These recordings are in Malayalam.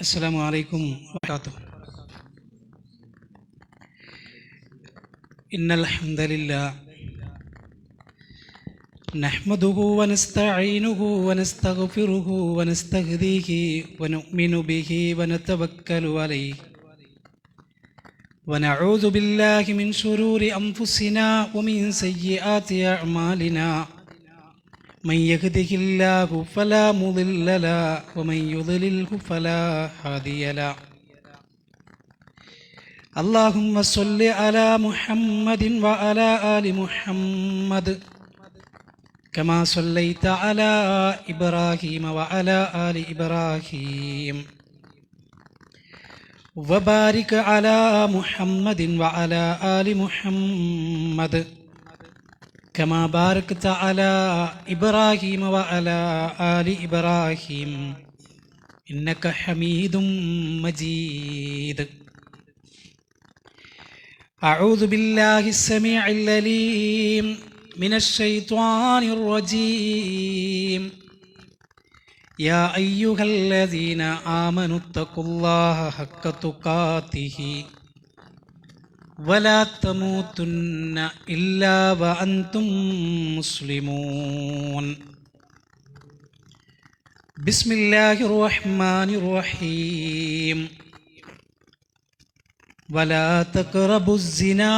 السلام عليكم ورحمة الله. إن الحمد لله نحمده ونستعينه ونستغفره ونستهديه ونؤمن به ونتوكل عليه ونعوذ بالله من شرور أنفسنا ومن سيئات أعمالنا من يهده الله فلا مضل له ومن يضلله فلا هادي له. اللهم صل على محمد وعلى آل محمد كما صليت على إبراهيم وعلى آل إبراهيم وبارك على محمد وعلى آل محمد كما باركت على إبراهيم وعلى آل إبراهيم إنك حميد مجيد. أعوذ بالله السميع العليم من الشيطان الرجيم. يا أيها الذين آمنوا اتقوا الله حق تقاته ولا تموتن إلا وأنتم مسلمون. بسم الله الرحمن الرحيم. ولا تقربوا الزنا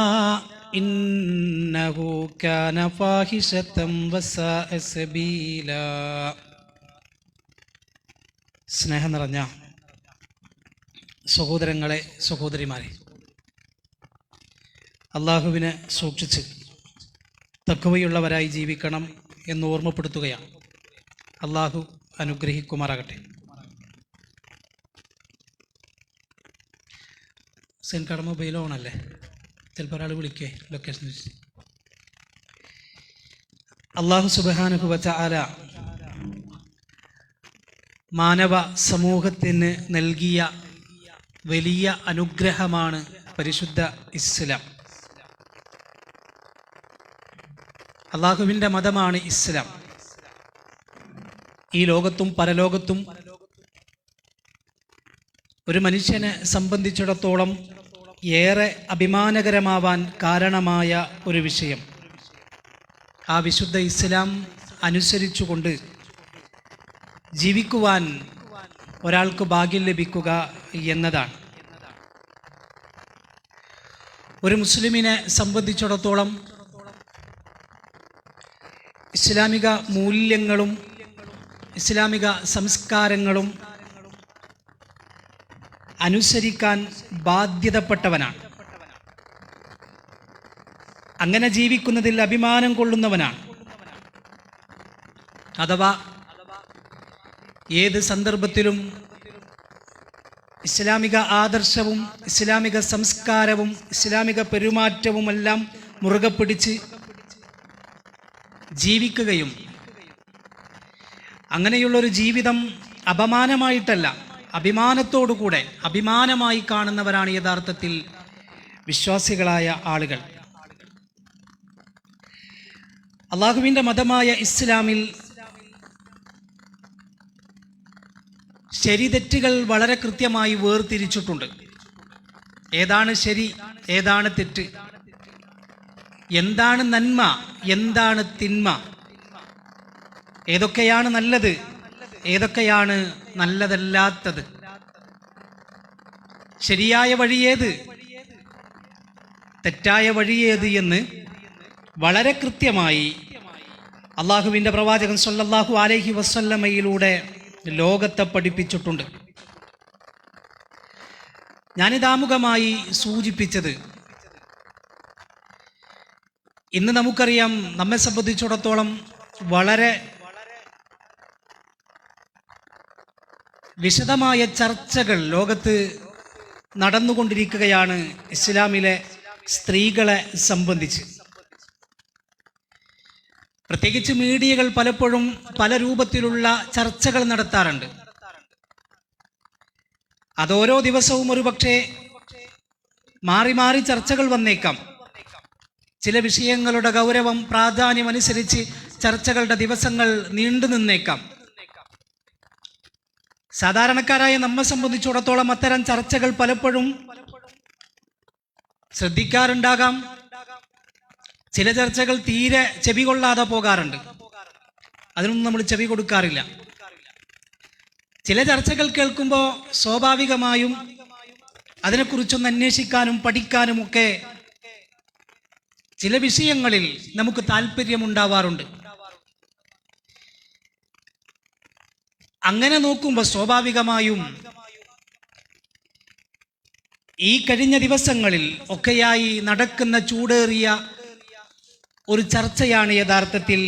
إنه كان فاحشة وساء سبيلا. സ്നേഹം നിറഞ്ഞ സഹോദരങ്ങളെ, സഹോദരിമാരെ, അള്ളാഹുവിനെ സൂക്ഷിച്ച് തഖ്വയുള്ളവരായി ജീവിക്കണം എന്ന് ഓർമ്മപ്പെടുത്തുകയാണ്. അള്ളാഹു അനുഗ്രഹിക്കുമാറാകട്ടെ. സെൻകാർഡ് മൊബൈൽ ഓണല്ലേ? ചിലപ്പോൾ ഒരാൾ വിളിക്കേ ലൊക്കേഷൻ വെച്ച്. അള്ളാഹു സുബ്ഹാനഹു വ തആല മാനവ സമൂഹത്തിന് നൽകിയ വലിയ അനുഗ്രഹമാണ് പരിശുദ്ധ ഇസ്ലാം. അള്ളാഹുവിൻ്റെ മതമാണ് ഇസ്ലാം. ഈ ലോകത്തും പരലോകത്തും ഒരു മനുഷ്യനെ സംബന്ധിച്ചിടത്തോളം ഏറെ അഭിമാനകരമാവാൻ കാരണമായ ഒരു വിഷയം ആ വിശുദ്ധ ഇസ്ലാം അനുസരിച്ചുകൊണ്ട് ജീവിക്കുവാൻ ഒരാൾക്ക് ഭാഗ്യം ലഭിക്കുക എന്നതാണ്. ഒരു മുസ്ലിമിനെ സംബന്ധിച്ചിടത്തോളം ഇസ്ലാമിക മൂല്യങ്ങളും ഇസ്ലാമിക സംസ്കാരങ്ങളും അനുസരിക്കാൻ ബാധ്യതപ്പെട്ടവനാണ്. അങ്ങനെ ജീവിക്കുന്നതിൽ അഭിമാനം കൊള്ളുന്നവനാണ്. അഥവാ ഏത് സന്ദർഭത്തിലും ഇസ്ലാമിക ആദർശവും ഇസ്ലാമിക സംസ്കാരവും ഇസ്ലാമിക പെരുമാറ്റവുമെല്ലാം മുറുകെ പിടിച്ച് ജീവിക്കുകയും അങ്ങനെയുള്ളൊരു ജീവിതം അപമാനമായിട്ടല്ല, അഭിമാനത്തോടുകൂടെ അഭിമാനമായി കാണുന്നവരാണ് യഥാർത്ഥത്തിൽ വിശ്വാസികളായ ആളുകൾ. അള്ളാഹുവിൻ്റെ മതമായ ഇസ്ലാമിൽ ശരി തെറ്റുകൾ വളരെ കൃത്യമായി വേർതിരിച്ചിട്ടുണ്ട്. ഏതാണ് ശരി, ഏതാണ് തെറ്റ്, എന്താണ് നന്മ, എന്താണ് തിന്മ, ഏതൊക്കെയാണ് നല്ലത്, ഏതൊക്കെയാണ് നല്ലതല്ലാത്തത്, ശരിയായ വഴിയേത്, തെറ്റായ വഴിയേത് എന്ന് വളരെ കൃത്യമായി അള്ളാഹുവിൻ്റെ പ്രവാചകൻ സ്വല്ലല്ലാഹു അലൈഹി വസല്ലമയിലൂടെ ലോകത്തെ പഠിപ്പിച്ചിട്ടുണ്ട്. ഞാനിതാമുഖമായി സൂചിപ്പിച്ചത്, ഇന്ന് നമുക്കറിയാം, നമ്മെ സംബന്ധിച്ചിടത്തോളം വളരെ വിശദമായ ചർച്ചകൾ ലോകത്ത് നടന്നുകൊണ്ടിരിക്കുകയാണ് ഇസ്ലാമിലെ സ്ത്രീകളെ സംബന്ധിച്ച്. പ്രത്യേകിച്ച് മീഡിയകൾ പലപ്പോഴും പല രൂപത്തിലുള്ള ചർച്ചകൾ നടത്താറുണ്ട്. അതോരോ ദിവസവും ഒരുപക്ഷെ മാറി മാറി ചർച്ചകൾ വന്നേക്കാം. ചില വിഷയങ്ങളുടെ ഗൗരവം പ്രാധാന്യമനുസരിച്ച് ചർച്ചകളുടെ ദിവസങ്ങൾ നീണ്ടു നിന്നേക്കാം. സാധാരണക്കാരായ നമ്മെ സംബന്ധിച്ചിടത്തോളം അത്തരം ചർച്ചകൾ പലപ്പോഴും ശ്രദ്ധിക്കാറുണ്ടാകാം. ചില ചർച്ചകൾ തീരെ ചെവി കൊള്ളാതെ പോകാറുണ്ട്. അതിനൊന്നും നമ്മൾ ചെവി കൊടുക്കാറില്ല. ചില ചർച്ചകൾ കേൾക്കുമ്പോൾ സ്വാഭാവികമായും അതിനെക്കുറിച്ചൊന്ന് അന്വേഷിക്കാനും പഠിക്കാനും ഒക്കെ ചില വിഷയങ്ങളിൽ നമുക്ക് താല്പര്യമുണ്ടാവാറുണ്ട്. അങ്ങനെ നോക്കുമ്പോൾ സ്വാഭാവികമായും ഈ കഴിഞ്ഞ ദിവസങ്ങളിൽ ഒക്കെയായി നടക്കുന്ന ചൂടേറിയ ഒരു ചർച്ചയാണ് യഥാർത്ഥത്തിൽ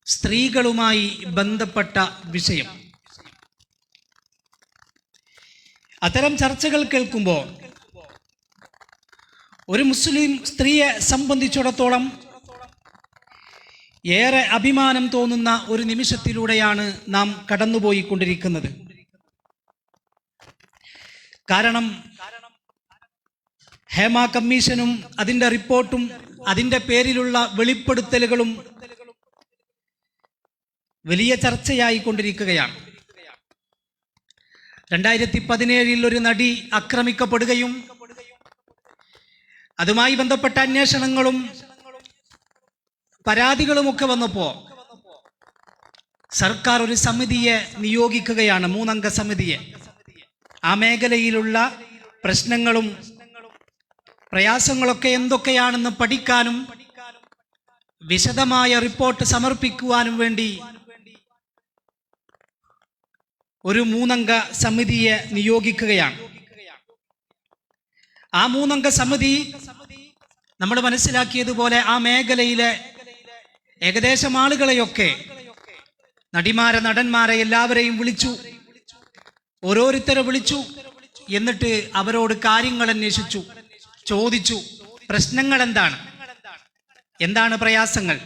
സ്ത്രീകളുമായി ബന്ധപ്പെട്ട വിഷയം. അത്തരം ചർച്ചകൾ കേൾക്കുമ്പോൾ ഒരു മുസ്ലിം സ്ത്രീയെ സംബന്ധിച്ചിടത്തോളം ഏറെ അഭിമാനം തോന്നുന്ന ഒരു നിമിഷത്തിലൂടെയാണ് നാം കടന്നുപോയിക്കൊണ്ടിരിക്കുന്നത്. കാരണം ഹേമ കമ്മീഷനും അതിൻ്റെ റിപ്പോർട്ടും അതിൻ്റെ പേരിലുള്ള വെളിപ്പെടുത്തലുകളും വലിയ ചർച്ചയായി കൊണ്ടിരിക്കുകയാണ്. 2017 ഒരു നടി ആക്രമിക്കപ്പെടുകയും അതുമായി ബന്ധപ്പെട്ട അന്വേഷണങ്ങളും പരാതികളുമൊക്കെ വന്നപ്പോൾ സർക്കാർ ഒരു സമിതിയെ നിയോഗിക്കുകയാണ്, 3 അംഗ സമിതിയെ. ആ മേഖലയിലുള്ള പ്രശ്നങ്ങളും പ്രയാസങ്ങളൊക്കെ എന്തൊക്കെയാണെന്ന് പഠിക്കാനും വിശദമായ റിപ്പോർട്ട് സമർപ്പിക്കുവാനും വേണ്ടി ഒരു 3 അംഗ സമിതിയെ നിയോഗിക്കുകയാണ്. ആ 3 അംഗ സമിതി നമ്മൾ മനസ്സിലാക്കിയതുപോലെ ആ മേഖലയിലെ ഏകദേശം ആളുകളെയൊക്കെ, നടിമാരെ, നടന്മാരെ എല്ലാവരെയും വിളിച്ചു, ഓരോരുത്തരെ വിളിച്ചു. എന്നിട്ട് അവരോട് കാര്യങ്ങൾ അന്വേഷിച്ചു, ചോദിച്ചു, പ്രശ്നങ്ങൾ എന്താണ് പ്രയാസങ്ങൾ.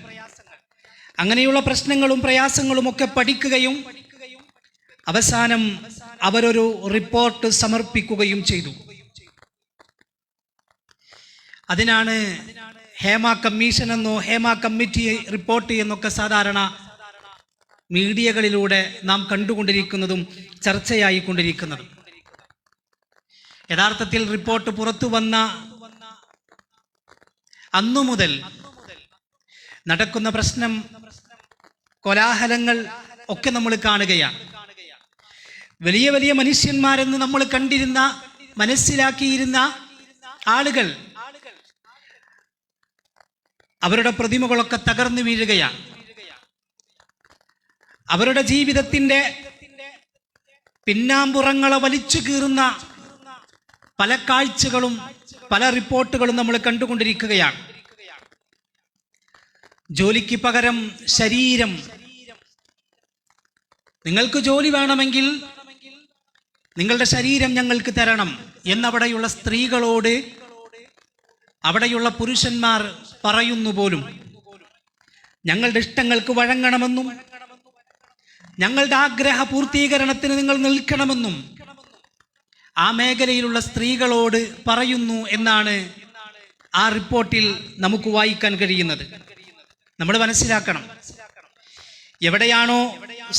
അങ്ങനെയുള്ള പ്രശ്നങ്ങളും പ്രയാസങ്ങളും ഒക്കെ പഠിക്കുകയും അവസാനം അവരൊരു റിപ്പോർട്ട് സമർപ്പിക്കുകയും ചെയ്തു. അതിനാണ് ഹേമ കമ്മീഷൻ എന്നോ ഹേമ കമ്മിറ്റി റിപ്പോർട്ട് എന്നൊക്കെ സാധാരണ മീഡിയകളിലൂടെ നാം കണ്ടുകൊണ്ടിരിക്കുന്നതും ചർച്ചയായി കൊണ്ടിരിക്കുന്നതും. യഥാർത്ഥത്തിൽ റിപ്പോർട്ട് പുറത്തു വന്ന അന്നു മുതൽ നടക്കുന്ന പ്രശ്നം, കോലാഹലങ്ങൾ ഒക്കെ നമ്മൾ കാണുകയാണ്. വലിയ വലിയ മനുഷ്യന്മാരെന്ന് നമ്മൾ കണ്ടിരുന്ന, മനസ്സിലാക്കിയിരുന്ന ആളുകൾ, അവരുടെ പ്രതിമകളൊക്കെ തകർന്നു വീഴുകയാണ്. അവരുടെ ജീവിതത്തിൻ്റെ പിന്നാമ്പുറങ്ങളെ വലിച്ചു കീറുന്ന പല കാഴ്ചകളും പല റിപ്പോർട്ടുകളും നമ്മൾ കണ്ടുകൊണ്ടിരിക്കുകയാണ്. ജോലിക്ക് പകരം ശരീരം. നിങ്ങൾക്ക് ജോലി വേണമെങ്കിൽ നിങ്ങളുടെ ശരീരം ഞങ്ങൾക്ക് തരണം എന്നവിടെയുള്ള സ്ത്രീകളോട് അവിടെയുള്ള പുരുഷന്മാർ പറയുന്നു പോലും. ഞങ്ങളുടെ ഇഷ്ടങ്ങൾക്ക് വഴങ്ങണമെന്നും ഞങ്ങളുടെ ആഗ്രഹ പൂർത്തീകരണത്തിന് നിങ്ങൾ നിൽക്കണമെന്നും ആ മേഖലയിലുള്ള സ്ത്രീകളോട് പറയുന്നു എന്നാണ് ആ റിപ്പോർട്ടിൽ നമുക്ക് വായിക്കാൻ കഴിയുന്നത്. നമ്മൾ മനസ്സിലാക്കണം, എവിടെയാണോ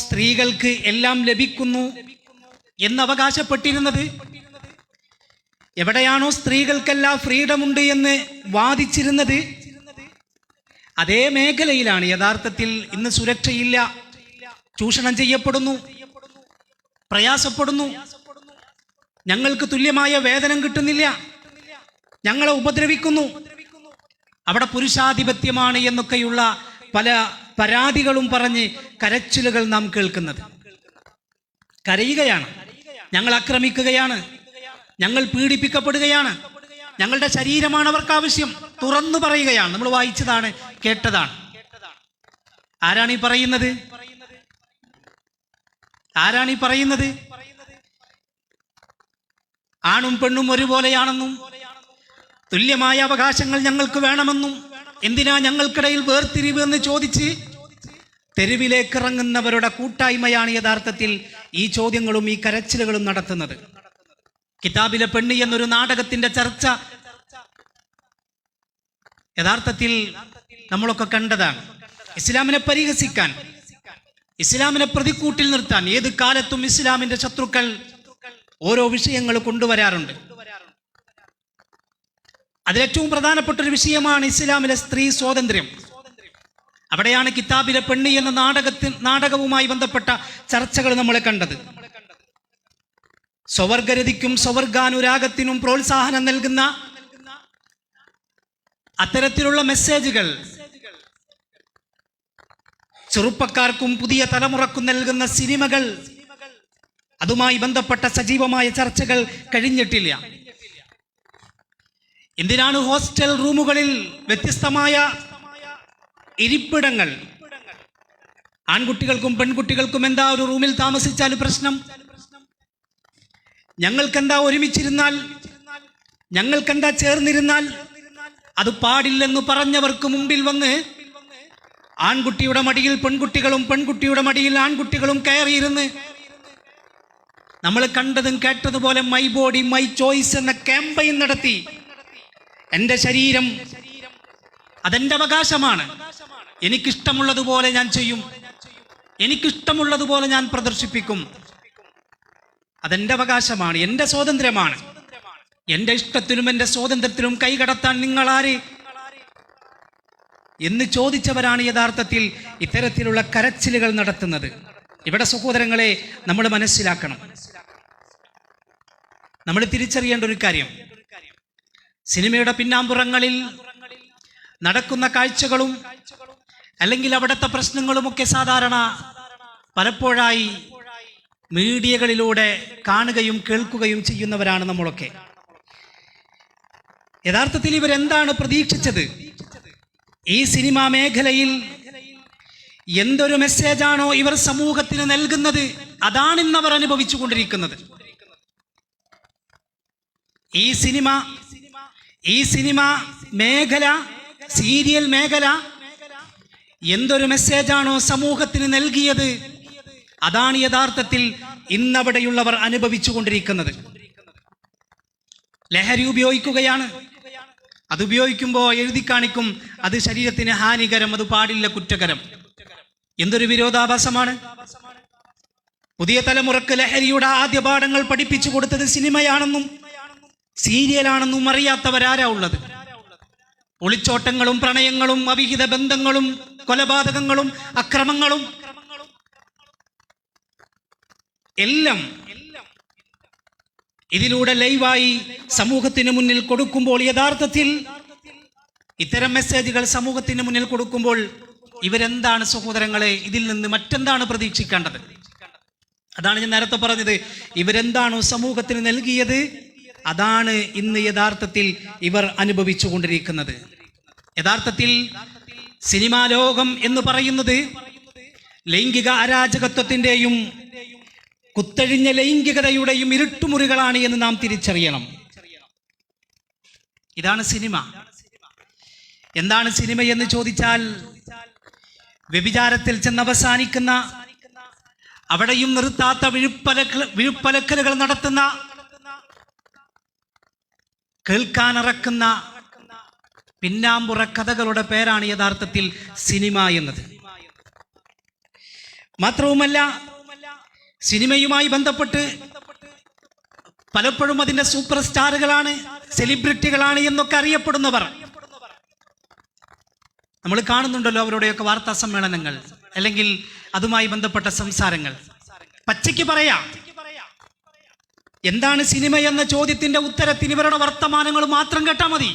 സ്ത്രീകൾക്ക് എല്ലാം ലഭിക്കുന്നു എന്ന് അവകാശപ്പെട്ടിരുന്നത്, എവിടെയാണോ സ്ത്രീകൾക്കെല്ലാം ഫ്രീഡമുണ്ട് എന്ന് വാദിച്ചിരുന്നത്, അതേ മേഖലയിലാണ് യഥാർത്ഥത്തിൽ ഇന്ന് സുരക്ഷയില്ല, ചൂഷണം ചെയ്യപ്പെടുന്നു, പ്രയാസപ്പെടുന്നു, ഞങ്ങൾക്ക് തുല്യമായ വേതനം കിട്ടുന്നില്ല, ഞങ്ങളെ ഉപദ്രവിക്കുന്നു, അവിടെ പുരുഷാധിപത്യമാണ് എന്നൊക്കെയുള്ള പല പരാതികളും പറഞ്ഞ് കരച്ചിലുകൾ നാം കേൾക്കുന്നത്. കരയുകയാണ്, ഞങ്ങൾ ആക്രമിക്കുകയാണ്, ഞങ്ങൾ പീഡിപ്പിക്കപ്പെടുകയാണ്, ഞങ്ങളുടെ ശരീരമാണ് അവർക്ക് ആവശ്യം, തുറന്നു പറയുകയാണ്. നമ്മൾ വായിച്ചതാണ്, കേട്ടതാണ്. ആരാണ് ഈ പറയുന്നത്? ആരാണ് ഈ പറയുന്നത്? ആണും പെണ്ണും ഒരുപോലെയാണെന്നും തുല്യമായ അവകാശങ്ങൾ ഞങ്ങൾക്ക് വേണമെന്നും എന്തിനാ ഞങ്ങൾക്കിടയിൽ വേർതിരിവ് എന്ന് ചോദിച്ച് തെരുവിലേക്ക് ഇറങ്ങുന്നവരുടെ കൂട്ടായ്മയാണ് യഥാർത്ഥത്തിൽ ഈ ചോദ്യങ്ങളും ഈ കരച്ചിലുകളും നടത്തുന്നത്. കിതാബിലെ പെണ്ണ് എന്നൊരു നാടകത്തിന്റെ ചർച്ച യഥാർത്ഥത്തിൽ നമ്മളൊക്കെ കണ്ടതാണ്. ഇസ്ലാമിനെ പരിഹസിക്കാൻ, ഇസ്ലാമിനെ പ്രതിക്കൂട്ടിൽ നിർത്താൻ ഏത് കാലത്തും ഇസ്ലാമിന്റെ ശത്രുക്കൾ ഓരോ വിഷയങ്ങൾ കൊണ്ടുവരാറുണ്ട്. അതിലേറ്റവും പ്രധാനപ്പെട്ട ഒരു വിഷയമാണ് ഇസ്ലാമിലെ സ്ത്രീ സ്വാതന്ത്ര്യം. അവിടെയാണ് കിതാബിലെ പെണ്ണ് എന്ന നാടകവുമായി ബന്ധപ്പെട്ട ചർച്ചകൾ നമ്മൾ കണ്ടത്. സ്വവർഗരതിക്കും സ്വവർഗാനുരാഗത്തിനും പ്രോത്സാഹനം നൽകുന്ന അത്തരത്തിലുള്ള മെസ്സേജുകൾ ചെറുപ്പക്കാർക്കും പുതിയ തലമുറക്കും നൽകുന്ന സിനിമകൾ, അതുമായി ബന്ധപ്പെട്ട സജീവമായ ചർച്ചകൾ കഴിഞ്ഞിട്ടില്ല. എന്തിനാണ് ഹോസ്റ്റൽ റൂമുകളിൽ വ്യത്യസ്തമായ ഇരിപ്പിടങ്ങൾ? ആൺകുട്ടികൾക്കും പെൺകുട്ടികൾക്കും എന്താ ഒരു റൂമിൽ താമസിച്ചാൽ പ്രശ്നം? ഞങ്ങൾക്കെന്താ ഒരുമിച്ചിരുന്നാൽ, ഞങ്ങൾക്കെന്താ ചേർന്നിരുന്നാൽ? അത് പാടില്ലെന്ന് പറഞ്ഞവർക്ക് മുമ്പിൽ വന്ന് ആൺകുട്ടിയുടെ മടിയിൽ പെൺകുട്ടികളും പെൺകുട്ടിയുടെ മടിയിൽ ആൺകുട്ടികളും കയറിയിരുന്ന് നമ്മൾ കണ്ടതും കേട്ടതുപോലെ മൈ ബോഡി മൈ ചോയ്സ് എന്ന ക്യാമ്പയിൻ നടത്തി. എൻ്റെ ശരീരം അതെൻ്റെ അവകാശമാണ്, എനിക്കിഷ്ടമുള്ളതുപോലെ ഞാൻ ചെയ്യും, എനിക്കിഷ്ടമുള്ളതുപോലെ ഞാൻ പ്രദർശിപ്പിക്കും, അതെൻ്റെ അവകാശമാണ്, എൻ്റെ സ്വാതന്ത്ര്യമാണ്. എൻ്റെ ഇഷ്ടത്തിനും എൻ്റെ സ്വാതന്ത്ര്യത്തിനും കൈകടത്താൻ നിങ്ങളാര് എന്ന് ചോദിച്ചവരാണ് യഥാർത്ഥത്തിൽ ഇത്തരത്തിലുള്ള കരച്ചിലുകൾ നടത്തുന്നത്. ഇവിടെ സഹോദരങ്ങളെ നമ്മൾ മനസ്സിലാക്കണം, നമ്മൾ തിരിച്ചറിയേണ്ട ഒരു കാര്യം, സിനിമയുടെ പിന്നാമ്പുറങ്ങളിൽ നടക്കുന്ന കാഴ്ചകളും അല്ലെങ്കിൽ അവിടുത്തെ പ്രശ്നങ്ങളുമൊക്കെ സാധാരണ പലപ്പോഴായി മീഡിയകളിലൂടെ കാണുകയും കേൾക്കുകയും ചെയ്യുന്നവരാണ് നമ്മളൊക്കെ. യഥാർത്ഥത്തിൽ ഇവരെന്താണ് പ്രതീക്ഷിച്ചത്? ഈ സിനിമാ മേഖലയിൽ എന്തൊരു മെസ്സേജാണോ ഇവർ സമൂഹത്തിന് നൽകുന്നത്, അതാണ് ഇന്നവർ അനുഭവിച്ചു കൊണ്ടിരിക്കുന്നത്. ഈ സിനിമ മേഖല, സീരിയൽ മേഖല എന്തൊരു മെസ്സേജാണോ സമൂഹത്തിന് നൽകിയത്, അതാണ് യഥാർത്ഥത്തിൽ ഇന്നവിടെയുള്ളവർ അനുഭവിച്ചു കൊണ്ടിരിക്കുന്നത്. ലഹരി ഉപയോഗിക്കുകയാണ്, അത് ഉപയോഗിക്കുമ്പോൾ എഴുതി കാണിക്കും അത് ശരീരത്തിന് ഹാനികരം, അത് പാടില്ല, കുറ്റകരം. എന്തൊരു വിരോധാഭാസമാണ്! പുതിയ തലമുറക്ക് ലഹരിയുടെ ആദ്യ പാഠങ്ങൾ പഠിപ്പിച്ചു കൊടുത്തത് സിനിമയാണെന്നും സീരിയലാണെന്നും അറിയാത്തവരാരാ ഉള്ളത്? ഒളിച്ചോട്ടങ്ങളും പ്രണയങ്ങളും അവിഹിത ബന്ധങ്ങളും കൊലപാതകങ്ങളും അക്രമങ്ങളും എല്ലാം ഇതിലൂടെ ലൈവായി സമൂഹത്തിന് മുന്നിൽ കൊടുക്കുമ്പോൾ, യഥാർത്ഥത്തിൽ ഇത്തരം മെസ്സേജുകൾ സമൂഹത്തിന് മുന്നിൽ കൊടുക്കുമ്പോൾ ഇവരെന്താണ് സഹോദരങ്ങളെ ഇതിൽ നിന്ന് മറ്റെന്താണ് പ്രതീക്ഷിക്കേണ്ടത്? അതാണ് ഞാൻ നേരത്തെ പറഞ്ഞത്. ഇവരെന്താണോ സമൂഹത്തിന് നൽകിയത്, അതാണ് ഇന്ന് യഥാർത്ഥത്തിൽ ഇവർ അനുഭവിച്ചു കൊണ്ടിരിക്കുന്നത്. യഥാർത്ഥത്തിൽ സിനിമാ ലോകം എന്ന് പറയുന്നത് ലൈംഗിക അരാജകത്വത്തിൻ്റെയും കുത്തഴിഞ്ഞ ലൈംഗികതയുടെയും ഇരുട്ടുമുറികളാണ് എന്ന് നാം തിരിച്ചറിയണം. ഇതാണ് സിനിമ. എന്താണ് സിനിമ എന്ന് ചോദിച്ചാൽ, വ്യഭിചാരത്തിൽ ചെന്ന് അവസാനിക്കുന്ന, അവിടെയും നിർത്താത്ത വിഴുപ്പലക്കലുകൾ നടത്തുന്ന, കേൾക്കാനിറക്കുന്ന പിന്നാമ്പുറ കഥകളുടെ പേരാണ് യഥാർത്ഥത്തിൽ സിനിമ എന്നത്. മാത്രവുമല്ല, സിനിമയുമായി ബന്ധപ്പെട്ട് പലപ്പോഴും അതിൻ്റെ സൂപ്പർ സ്റ്റാറുകളാണ്, സെലിബ്രിറ്റികളാണ് എന്നൊക്കെ അറിയപ്പെടുന്നവർ നമ്മൾ കാണുന്നുണ്ടല്ലോ. അവരുടെയൊക്കെ വാർത്താ സമ്മേളനങ്ങൾ അല്ലെങ്കിൽ അതുമായി ബന്ധപ്പെട്ട സംസാരങ്ങൾ. പച്ചയ്ക്ക് പറയാം, എന്താണ് സിനിമ എന്ന ചോദ്യത്തിന്റെ ഉത്തരത്തിന് ഇവരുടെ വർത്തമാനങ്ങൾ മാത്രം കേട്ടാൽ മതി.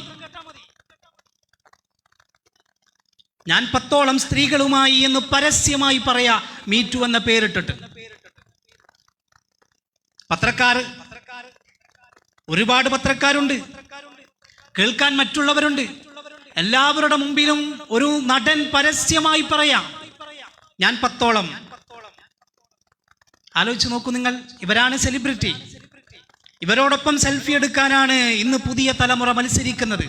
ഞാൻ 10ഓളം സ്ത്രീകളുമായി എന്ന് പരസ്യമായി പറയാ, മീറ്റു എന്ന പേരിട്ടിട്ട്. പത്രക്കാർ, ഒരുപാട് പത്രക്കാരുണ്ട്, കേൾക്കാൻ മറ്റുള്ളവരുണ്ട്. എല്ലാവരുടെ മുമ്പിലും ഒരു നടൻ പരസ്യമായി പറയാം, ഞാൻ 10ഓളം. ആലോചിച്ച് നോക്കൂ നിങ്ങൾ, ഇവരാണ് സെലിബ്രിറ്റി. ഇവരോടൊപ്പം സെൽഫി എടുക്കാനാണ് ഇന്ന് പുതിയ തലമുറ മത്സരിക്കുന്നത്.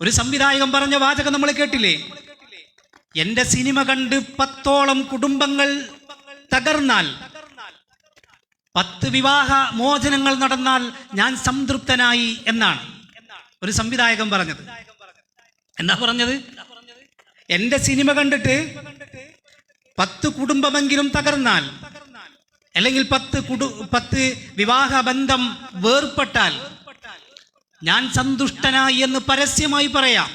ഒരു സംവിധായകൻ പറഞ്ഞ വാചകം നമ്മൾ കേട്ടില്ലേ? എന്റെ സിനിമ കണ്ട് 10ഓളം കുടുംബങ്ങൾ തകർന്നാൽ, 10 വിവാഹ മോചനങ്ങൾ നടന്നാൽ ഞാൻ സംതൃപ്തനായി എന്നാണ് ഒരു സംവിധായകൻ പറഞ്ഞത്. എന്താ പറഞ്ഞത്? എന്റെ സിനിമ കണ്ടിട്ട് 10 കുടുംബമെങ്കിലും തകർന്നാൽ, അല്ലെങ്കിൽ 10 വിവാഹ ബന്ധം വേർപെട്ടാൽ ഞാൻ സന്തുഷ്ടനായി എന്ന് പരസ്യമായി പറയാം.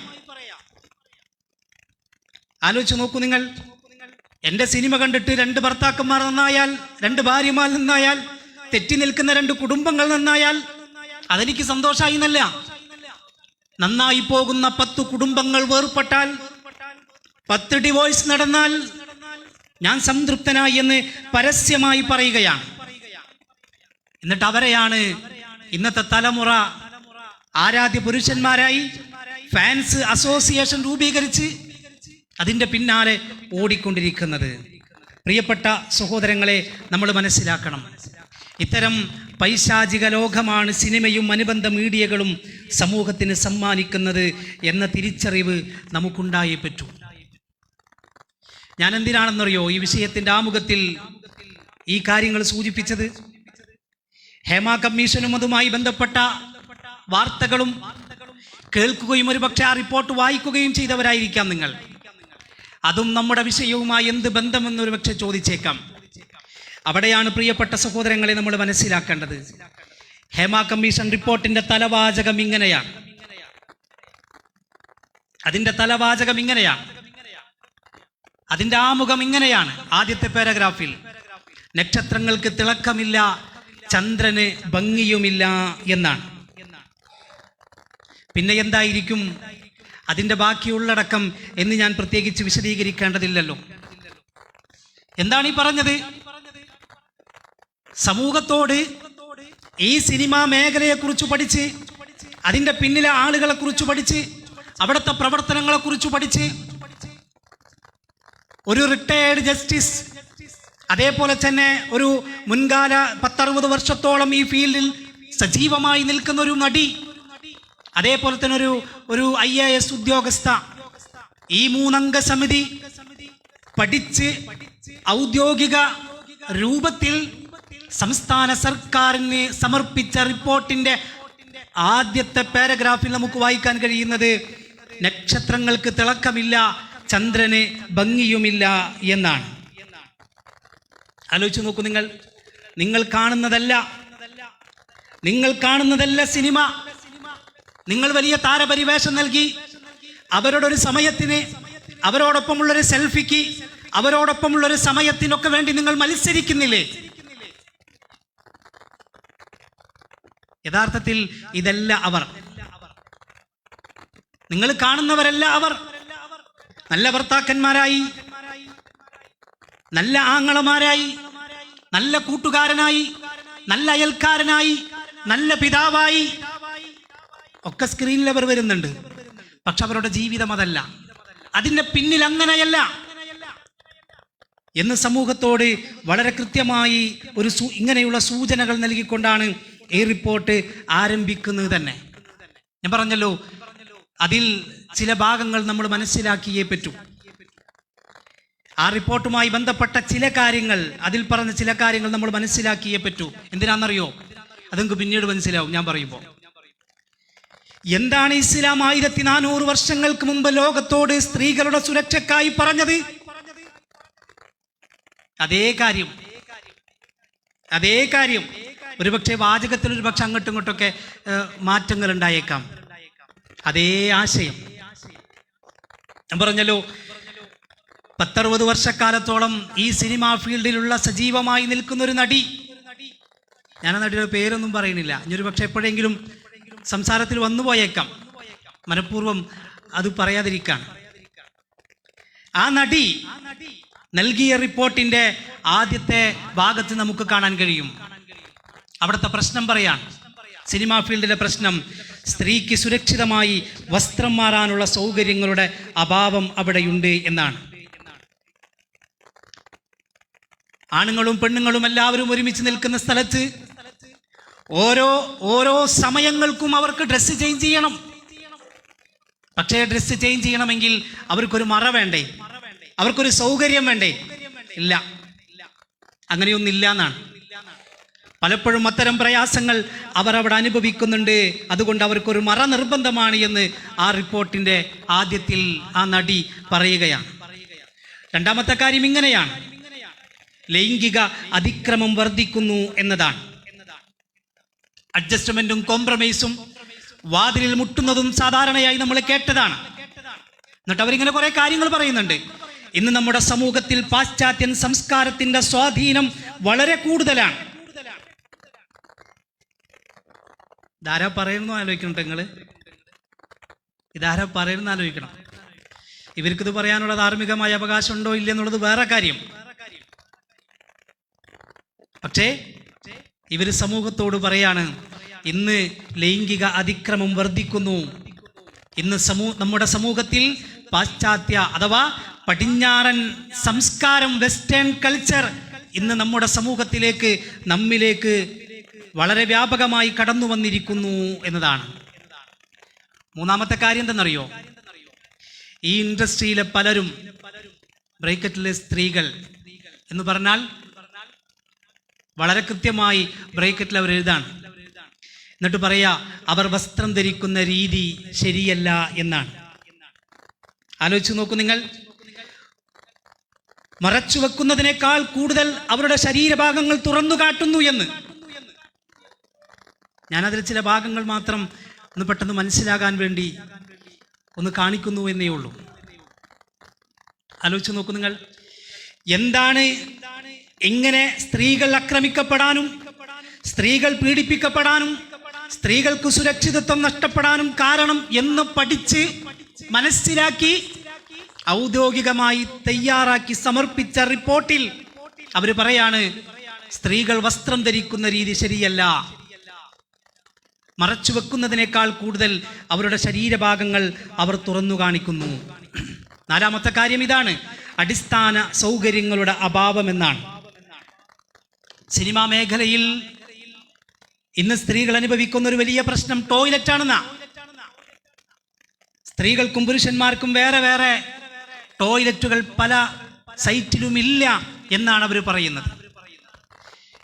ആലോചിച്ച് നോക്കൂ നിങ്ങൾ. എൻ്റെ സിനിമ കണ്ടിട്ട് 2 ഭർത്താക്കന്മാർ നന്നായാൽ, 2 ഭാര്യമാർ നന്നായാൽ, തെറ്റി നിൽക്കുന്ന 2 കുടുംബങ്ങൾ നന്നായാൽ അതെനിക്ക് സന്തോഷമായി എന്നല്ല. നന്നായി പോകുന്ന 10 കുടുംബങ്ങൾ വേർപെട്ടാൽ, 10 ഡിവോഴ്സ് നടന്നാൽ ഞാൻ സംതൃപ്തനായി എന്ന് പരസ്യമായി പറയുകയാണ്. എന്നിട്ട് അവരെയാണ് ഇന്നത്തെ തലമുറ ആരാധ്യ പുരുഷന്മാരായി ഫാൻസ് അസോസിയേഷൻ രൂപീകരിച്ച് അതിൻ്റെ പിന്നാലെ ഓടിക്കൊണ്ടിരിക്കുന്നത്. പ്രിയപ്പെട്ട സഹോദരങ്ങളെ, നമ്മൾ മനസ്സിലാക്കണം, ഇത്തരം പൈശാചിക ലോകമാണ് സിനിമയും അനുബന്ധ മീഡിയകളും സമൂഹത്തിന് സമ്മാനിക്കുന്നത് എന്ന തിരിച്ചറിവ് നമുക്കുണ്ടായേ പറ്റൂ. ഞാൻ എന്തിനാണെന്നറിയോ ഈ വിഷയത്തിൻ്റെ ആമുഖത്തിൽ ഈ കാര്യങ്ങൾ സൂചിപ്പിച്ചത്? ഹേമ കമ്മീഷനും അതുമായി ബന്ധപ്പെട്ട വാർത്തകളും കേൾക്കുകയും ഒരുപക്ഷെ ആ റിപ്പോർട്ട് വായിക്കുകയും ചെയ്തവരായിരിക്കാം നിങ്ങൾ. അതും നമ്മുടെ വിഷയവുമായി എന്ത് ബന്ധമെന്നൊരു പക്ഷെ ചോദിച്ചേക്കാം. അവിടെയാണ് പ്രിയപ്പെട്ട സഹോദരങ്ങളെ നമ്മൾ മനസ്സിലാക്കേണ്ടത്. ഹേമ കമ്മീഷൻ റിപ്പോർട്ടിന്റെ തലവാചകം ഇങ്ങനെയാണ്. അതിന്റെ ആമുഖം ഇങ്ങനെയാണ്. ആദ്യത്തെ പാരഗ്രാഫിൽ നക്ഷത്രങ്ങൾക്ക് തിളക്കമില്ല, ചന്ദ്രന് ഭംഗിയുമില്ല എന്നാണ്. പിന്നെ എന്തായിരിക്കും അതിൻ്റെ ബാക്കിയുള്ളടക്കം എന്ന് ഞാൻ പ്രത്യേകിച്ച് വിശദീകരിക്കേണ്ടതില്ലല്ലോ. എന്താണ് ഈ പറഞ്ഞത്? സമൂഹത്തോട് ഈ സിനിമാ മേഖലയെക്കുറിച്ച് പഠിച്ച്, അതിൻ്റെ പിന്നിലെ ആളുകളെ കുറിച്ച് പഠിച്ച്, അവിടുത്തെ പ്രവർത്തനങ്ങളെ കുറിച്ച് പഠിച്ച്, ഒരു റിട്ടയേർഡ് ജസ്റ്റിസ്, അതേപോലെ തന്നെ ഒരു മുൻകാല 10-60 വർഷത്തോളം ഈ ഫീൽഡിൽ സജീവമായി നിൽക്കുന്ന ഒരു നടി, അതേപോലെ തന്നെ ഒരു IAS ഉദ്യോഗസ്ഥ, ഈ 3 അംഗ സമിതി പഠിച്ച് ഔദ്യോഗിക രൂപത്തിൽ സംസ്ഥാന സർക്കാരിന് സമർപ്പിച്ച റിപ്പോർട്ടിന്റെ ആദ്യത്തെ പാരഗ്രാഫിൽ നമുക്ക് വായിക്കാൻ കഴിയുന്നത് നക്ഷത്രങ്ങൾക്ക് തിളക്കമില്ല, ചന്ദ്രന് ഭംഗിയുമില്ല എന്നാണ്. ആലോചിച്ച് നോക്കൂ നിങ്ങൾ. നിങ്ങൾ കാണുന്നതല്ല സിനിമ. നിങ്ങൾ വലിയ താരപരിവേഷം നൽകി അവരോടൊരു സമയത്തിന്, അവരോടൊപ്പമുള്ളൊരു സെൽഫിക്ക്, അവരോടൊപ്പമുള്ളൊരു സമയത്തിനൊക്കെ വേണ്ടി നിങ്ങൾ മത്സരിക്കുന്നില്ലേ? യഥാർത്ഥത്തിൽ ഇതല്ല അവർ. നിങ്ങൾ കാണുന്നവരല്ല അവർ. നല്ല ഭർത്താക്കന്മാരായി, നല്ല ആങ്ങളമാരായി, നല്ല കൂട്ടുകാരനായി, നല്ല അയൽക്കാരനായി, നല്ല പിതാവായി ഒക്കെ സ്ക്രീനിൽ അവർ വരുന്നുണ്ട്. പക്ഷെ അവരുടെ ജീവിതം അതല്ല. അതിൻ്റെ പിന്നിൽ അങ്ങനെയല്ല എന്ന് സമൂഹത്തോട് വളരെ കൃത്യമായി ഇങ്ങനെയുള്ള സൂചനകൾ നൽകിക്കൊണ്ടാണ് ഈ റിപ്പോർട്ട് ആരംഭിക്കുന്നത് തന്നെ. ഞാൻ പറഞ്ഞല്ലോ, അതിൽ ചില ഭാഗങ്ങൾ നമ്മൾ മനസ്സിലാക്കിയേ പറ്റൂ. ആ റിപ്പോർട്ടുമായി ബന്ധപ്പെട്ട ചില കാര്യങ്ങൾ, അതിൽ പറഞ്ഞ ചില കാര്യങ്ങൾ നമ്മൾ മനസ്സിലാക്കിയേ പറ്റൂ. എന്തിനാണെന്നറിയോ? അതെനിക്ക് പിന്നീട് മനസ്സിലാവും ഞാൻ പറയുമ്പോൾ. എന്താണ് ഇസ്ലാം 1400 വർഷങ്ങൾക്ക് മുമ്പ് ലോകത്തോട് സ്ത്രീകളുടെ സുരക്ഷയ്ക്കായി പറഞ്ഞത്? അതേ കാര്യം ഒരുപക്ഷെ വാചകത്തിൽ ഒരുപക്ഷെ അങ്ങോട്ടും ഇങ്ങോട്ടൊക്കെ മാറ്റങ്ങൾ ഉണ്ടായേക്കാം. അതേ ആശയം ഞാൻ പറഞ്ഞല്ലോ. 10-60 വർഷക്കാലത്തോളം ഈ സിനിമാ ഫീൽഡിലുള്ള സജീവമായി നിൽക്കുന്ന ഒരു നടി, ഞാൻ ആ നടിയുടെ പേരൊന്നും പറയുന്നില്ല, ഇനിയൊരു പക്ഷെ എപ്പോഴെങ്കിലും സംസാരത്തിൽ വന്നുപോയേക്കാം, മനഃപൂർവ്വം അത് പറയാതിരിക്കാൻ. ആ നടി നൽകിയ റിപ്പോർട്ടിന്റെ ആദ്യത്തെ ഭാഗത്ത് നമുക്ക് കാണാൻ കഴിയും. അവിടുത്തെ പ്രശ്നം പറയാണ്, സിനിമാ ഫീൽഡിലെ പ്രശ്നം സ്ത്രീക്ക് സുരക്ഷിതമായി വസ്ത്രം മാറാനുള്ള സൗകര്യങ്ങളുടെ അഭാവം അവിടെയുണ്ട് എന്നാണ്. ആണുങ്ങളും പെണ്ണുങ്ങളും എല്ലാവരും ഒരുമിച്ച് നിൽക്കുന്ന സ്ഥലത്ത് ഓരോ സമയങ്ങൾക്കും അവർക്ക് ഡ്രസ്സ് ചേഞ്ച് ചെയ്യണം. പക്ഷേ ഡ്രസ്സ് ചേഞ്ച് ചെയ്യണമെങ്കിൽ അവർക്കൊരു മറ വേണ്ടേ? അവർക്കൊരു സൗകര്യം വേണ്ടേ? ഇല്ല, അങ്ങനെയൊന്നില്ല എന്നാണ്. പലപ്പോഴും അത്തരം പ്രയാസങ്ങൾ അവർ അവിടെ അനുഭവിക്കുന്നുണ്ട്. അതുകൊണ്ട് അവർക്കൊരു മറ നിർബന്ധമാണ് എന്ന് ആ റിപ്പോർട്ടിന്റെ ആദ്യത്തിൽ ആ നടി പറയുകയാണ്. രണ്ടാമത്തെ കാര്യം ഇങ്ങനെയാണ്, ലൈംഗിക അതിക്രമം വർദ്ധിക്കുന്നു എന്നതാണ്. അഡ്ജസ്റ്റ്മെന്റും കോംപ്രമൈസും വാതിലിൽ മുട്ടുന്നതും സാധാരണയായി നമ്മൾ കേട്ടതാണ്. എന്നിട്ട് അവരിങ്ങനെ കുറെ കാര്യങ്ങൾ പറയുന്നുണ്ട്. ഇന്ന് നമ്മുടെ സമൂഹത്തിൽ പാശ്ചാത്യൻ സംസ്കാരത്തിന്റെ സ്വാധീനം വളരെ കൂടുതലാണ്. ഇതാരാ പറയുന്നു ആലോചിക്കണം. നിങ്ങള് ഇതാരാ പറയുന്ന ആലോചിക്കണം. ഇവർക്കിത് പറയാനുള്ള ധാർമ്മികമായ അവകാശം ഉണ്ടോ ഇല്ലെന്നുള്ളത് വേറെ കാര്യം. പക്ഷേ ഇവര് സമൂഹത്തോട് പറയാണ്, ഇന്ന് ലൈംഗിക അതിക്രമം വർദ്ധിക്കുന്നു. ഇന്ന് നമ്മുടെ സമൂഹത്തിൽ പാശ്ചാത്യ അഥവാ പടിഞ്ഞാറൻ സംസ്കാരം, വെസ്റ്റേൺ കൾച്ചർ ഇന്ന് നമ്മുടെ സമൂഹത്തിലേക്ക്, നമ്മിലേക്ക് വളരെ വ്യാപകമായി കടന്നു വന്നിരിക്കുന്നു എന്നതാണ്. മൂന്നാമത്തെ കാര്യം എന്തെന്നറിയോ? ഈ ഇൻഡസ്ട്രിയിലെ പലരും, ബ്രേക്കറ്റിലെ സ്ത്രീകൾ എന്ന് പറഞ്ഞാൽ വളരെ കൃത്യമായി ബ്രേക്കറ്റിൽ അവർ എഴുതാണ്. എന്നിട്ട് പറയാ അവർ വസ്ത്രം ധരിക്കുന്ന രീതി ശരിയല്ല എന്നാണ്. ആലോചിച്ച് നോക്കൂ നിങ്ങൾ. മറച്ചു വെക്കുന്നതിനേക്കാൾ കൂടുതൽ അവരുടെ ശരീരഭാഗങ്ങൾ തുറന്നു കാട്ടുന്നു എന്ന്. ഞാനതിൽ ചില ഭാഗങ്ങൾ മാത്രം ഒന്ന് പെട്ടെന്ന് മനസ്സിലാകാൻ വേണ്ടി ഒന്ന് കാണിക്കുന്നു എന്നേ ഉള്ളൂ. ആലോചിച്ച് നോക്കൂ നിങ്ങൾ. എന്താണ് എങ്ങനെ സ്ത്രീകൾ ആക്രമിക്കപ്പെടാനും, സ്ത്രീകൾ പീഡിപ്പിക്കപ്പെടാനും, സ്ത്രീകൾക്ക് സുരക്ഷിതത്വം നഷ്ടപ്പെടാനും കാരണം എന്ന് പഠിച്ച് മനസ്സിലാക്കി ഔദ്യോഗികമായി തയ്യാറാക്കി സമർപ്പിച്ച റിപ്പോർട്ടിൽ അവർ പറയാണ്, സ്ത്രീകൾ വസ്ത്രം ധരിക്കുന്ന രീതി ശരിയല്ല. മറച്ചു വെക്കുന്നതിനേക്കാൾ കൂടുതൽ അവരുടെ ശരീരഭാഗങ്ങൾ അവർ തുറന്നു കാണിക്കുന്നു. നാലാമത്തെ കാര്യം ഇതാണ്, അടിസ്ഥാന സൗകര്യങ്ങളുടെ അഭാവം എന്നാണ്. സിനിമാ മേഖലയിൽ ഇന്ന് സ്ത്രീകൾ അനുഭവിക്കുന്ന ഒരു വലിയ പ്രശ്നം ടോയ്ലറ്റ് ആണെന്നാ. സ്ത്രീകൾക്കും പുരുഷന്മാർക്കും വേറെ വേറെ ടോയ്ലറ്റുകൾ പല സൈറ്റിലും ഇല്ല എന്നാണ് അവർ പറയുന്നത്.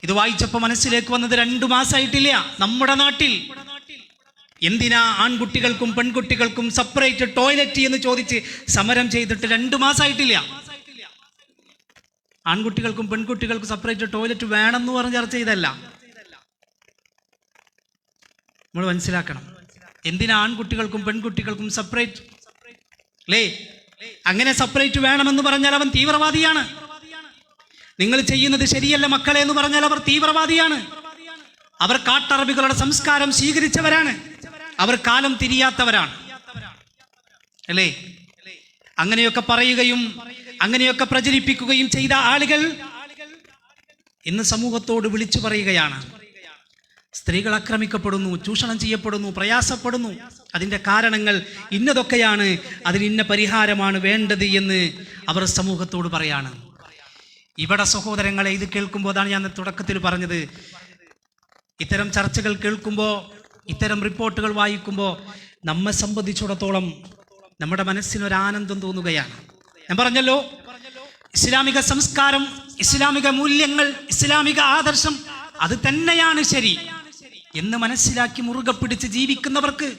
ഇത് വായിച്ചപ്പോൾ മനസ്സിലേക്ക് വന്നത് 2 മാസമായിട്ടില്ല നമ്മുടെ നാട്ടിൽ എന്തിനാ ആൺകുട്ടികൾക്കും പെൺകുട്ടികൾക്കും സെപ്പറേറ്റ് ടോയ്ലറ്റ് എന്ന് ചോദിച്ച് സമരം ചെയ്തിട്ട് 2 മാസമായിട്ടില്ല. ആൺകുട്ടികൾക്കും പെൺകുട്ടികൾക്കും സെപ്പറേറ്റ് ടോയ്ലറ്റ് വേണമെന്ന് പറഞ്ഞ് ചർച്ച ചെയ്തല്ല. നമ്മൾ മനസ്സിലാക്കണം, എന്തിനാ ആൺകുട്ടികൾക്കും പെൺകുട്ടികൾക്കും സെപ്പറേറ്റ് അല്ലേ? അങ്ങനെ സെപ്പറേറ്റ് വേണമെന്ന് പറഞ്ഞാൽ അവൻ തീവ്രവാദിയാണ്. നിങ്ങൾ ചെയ്യുന്നത് ശരിയല്ല മക്കളെ എന്ന് പറഞ്ഞാൽ അവർ തീവ്രവാദിയാണ്. അവർ കാട്ടറബികളുടെ സംസ്കാരം സ്വീകരിച്ചവരാണ്. അവർ കാലം തിരിയാത്തവരാണ് അല്ലേ? അങ്ങനെയൊക്കെ പറയുകയും അങ്ങനെയൊക്കെ പ്രചരിപ്പിക്കുകയും ചെയ്ത ആളുകൾ ഇന്ന് സമൂഹത്തോട് വിളിച്ചു പറയുകയാണ്, സ്ത്രീകൾ ആക്രമിക്കപ്പെടുന്നു, ചൂഷണം ചെയ്യപ്പെടുന്നു, പ്രയാസപ്പെടുന്നു. അതിൻ്റെ കാരണങ്ങൾ ഇന്നതൊക്കെയാണ്, അതിന് ഇന്ന പരിഹാരമാണ് വേണ്ടത് എന്ന് അവർ സമൂഹത്തോട് പറയാണ്. ഇവിടെ സഹോദരങ്ങളെ, ഇത് കേൾക്കുമ്പോൾ, അതാണ് ഞാൻ തുടക്കത്തിൽ പറഞ്ഞത്, ഇത്തരം ചർച്ചകൾ കേൾക്കുമ്പോൾ, ഇത്തരം റിപ്പോർട്ടുകൾ വായിക്കുമ്പോൾ നമ്മെ സംബന്ധിച്ചിടത്തോളം നമ്മുടെ മനസ്സിനൊരാനന്ദം തോന്നുകയാണ്. ഞാൻ പറഞ്ഞല്ലോ, ഇസ്ലാമിക സംസ്കാരം, ഇസ്ലാമിക മൂല്യങ്ങൾ, ഇസ്ലാമിക ആദർശം അത് തന്നെയാണ് ശരി എന്ന് മനസ്സിലാക്കി മുറുകെ പിടിച്ച് ജീവിക്കുന്നവർക്ക്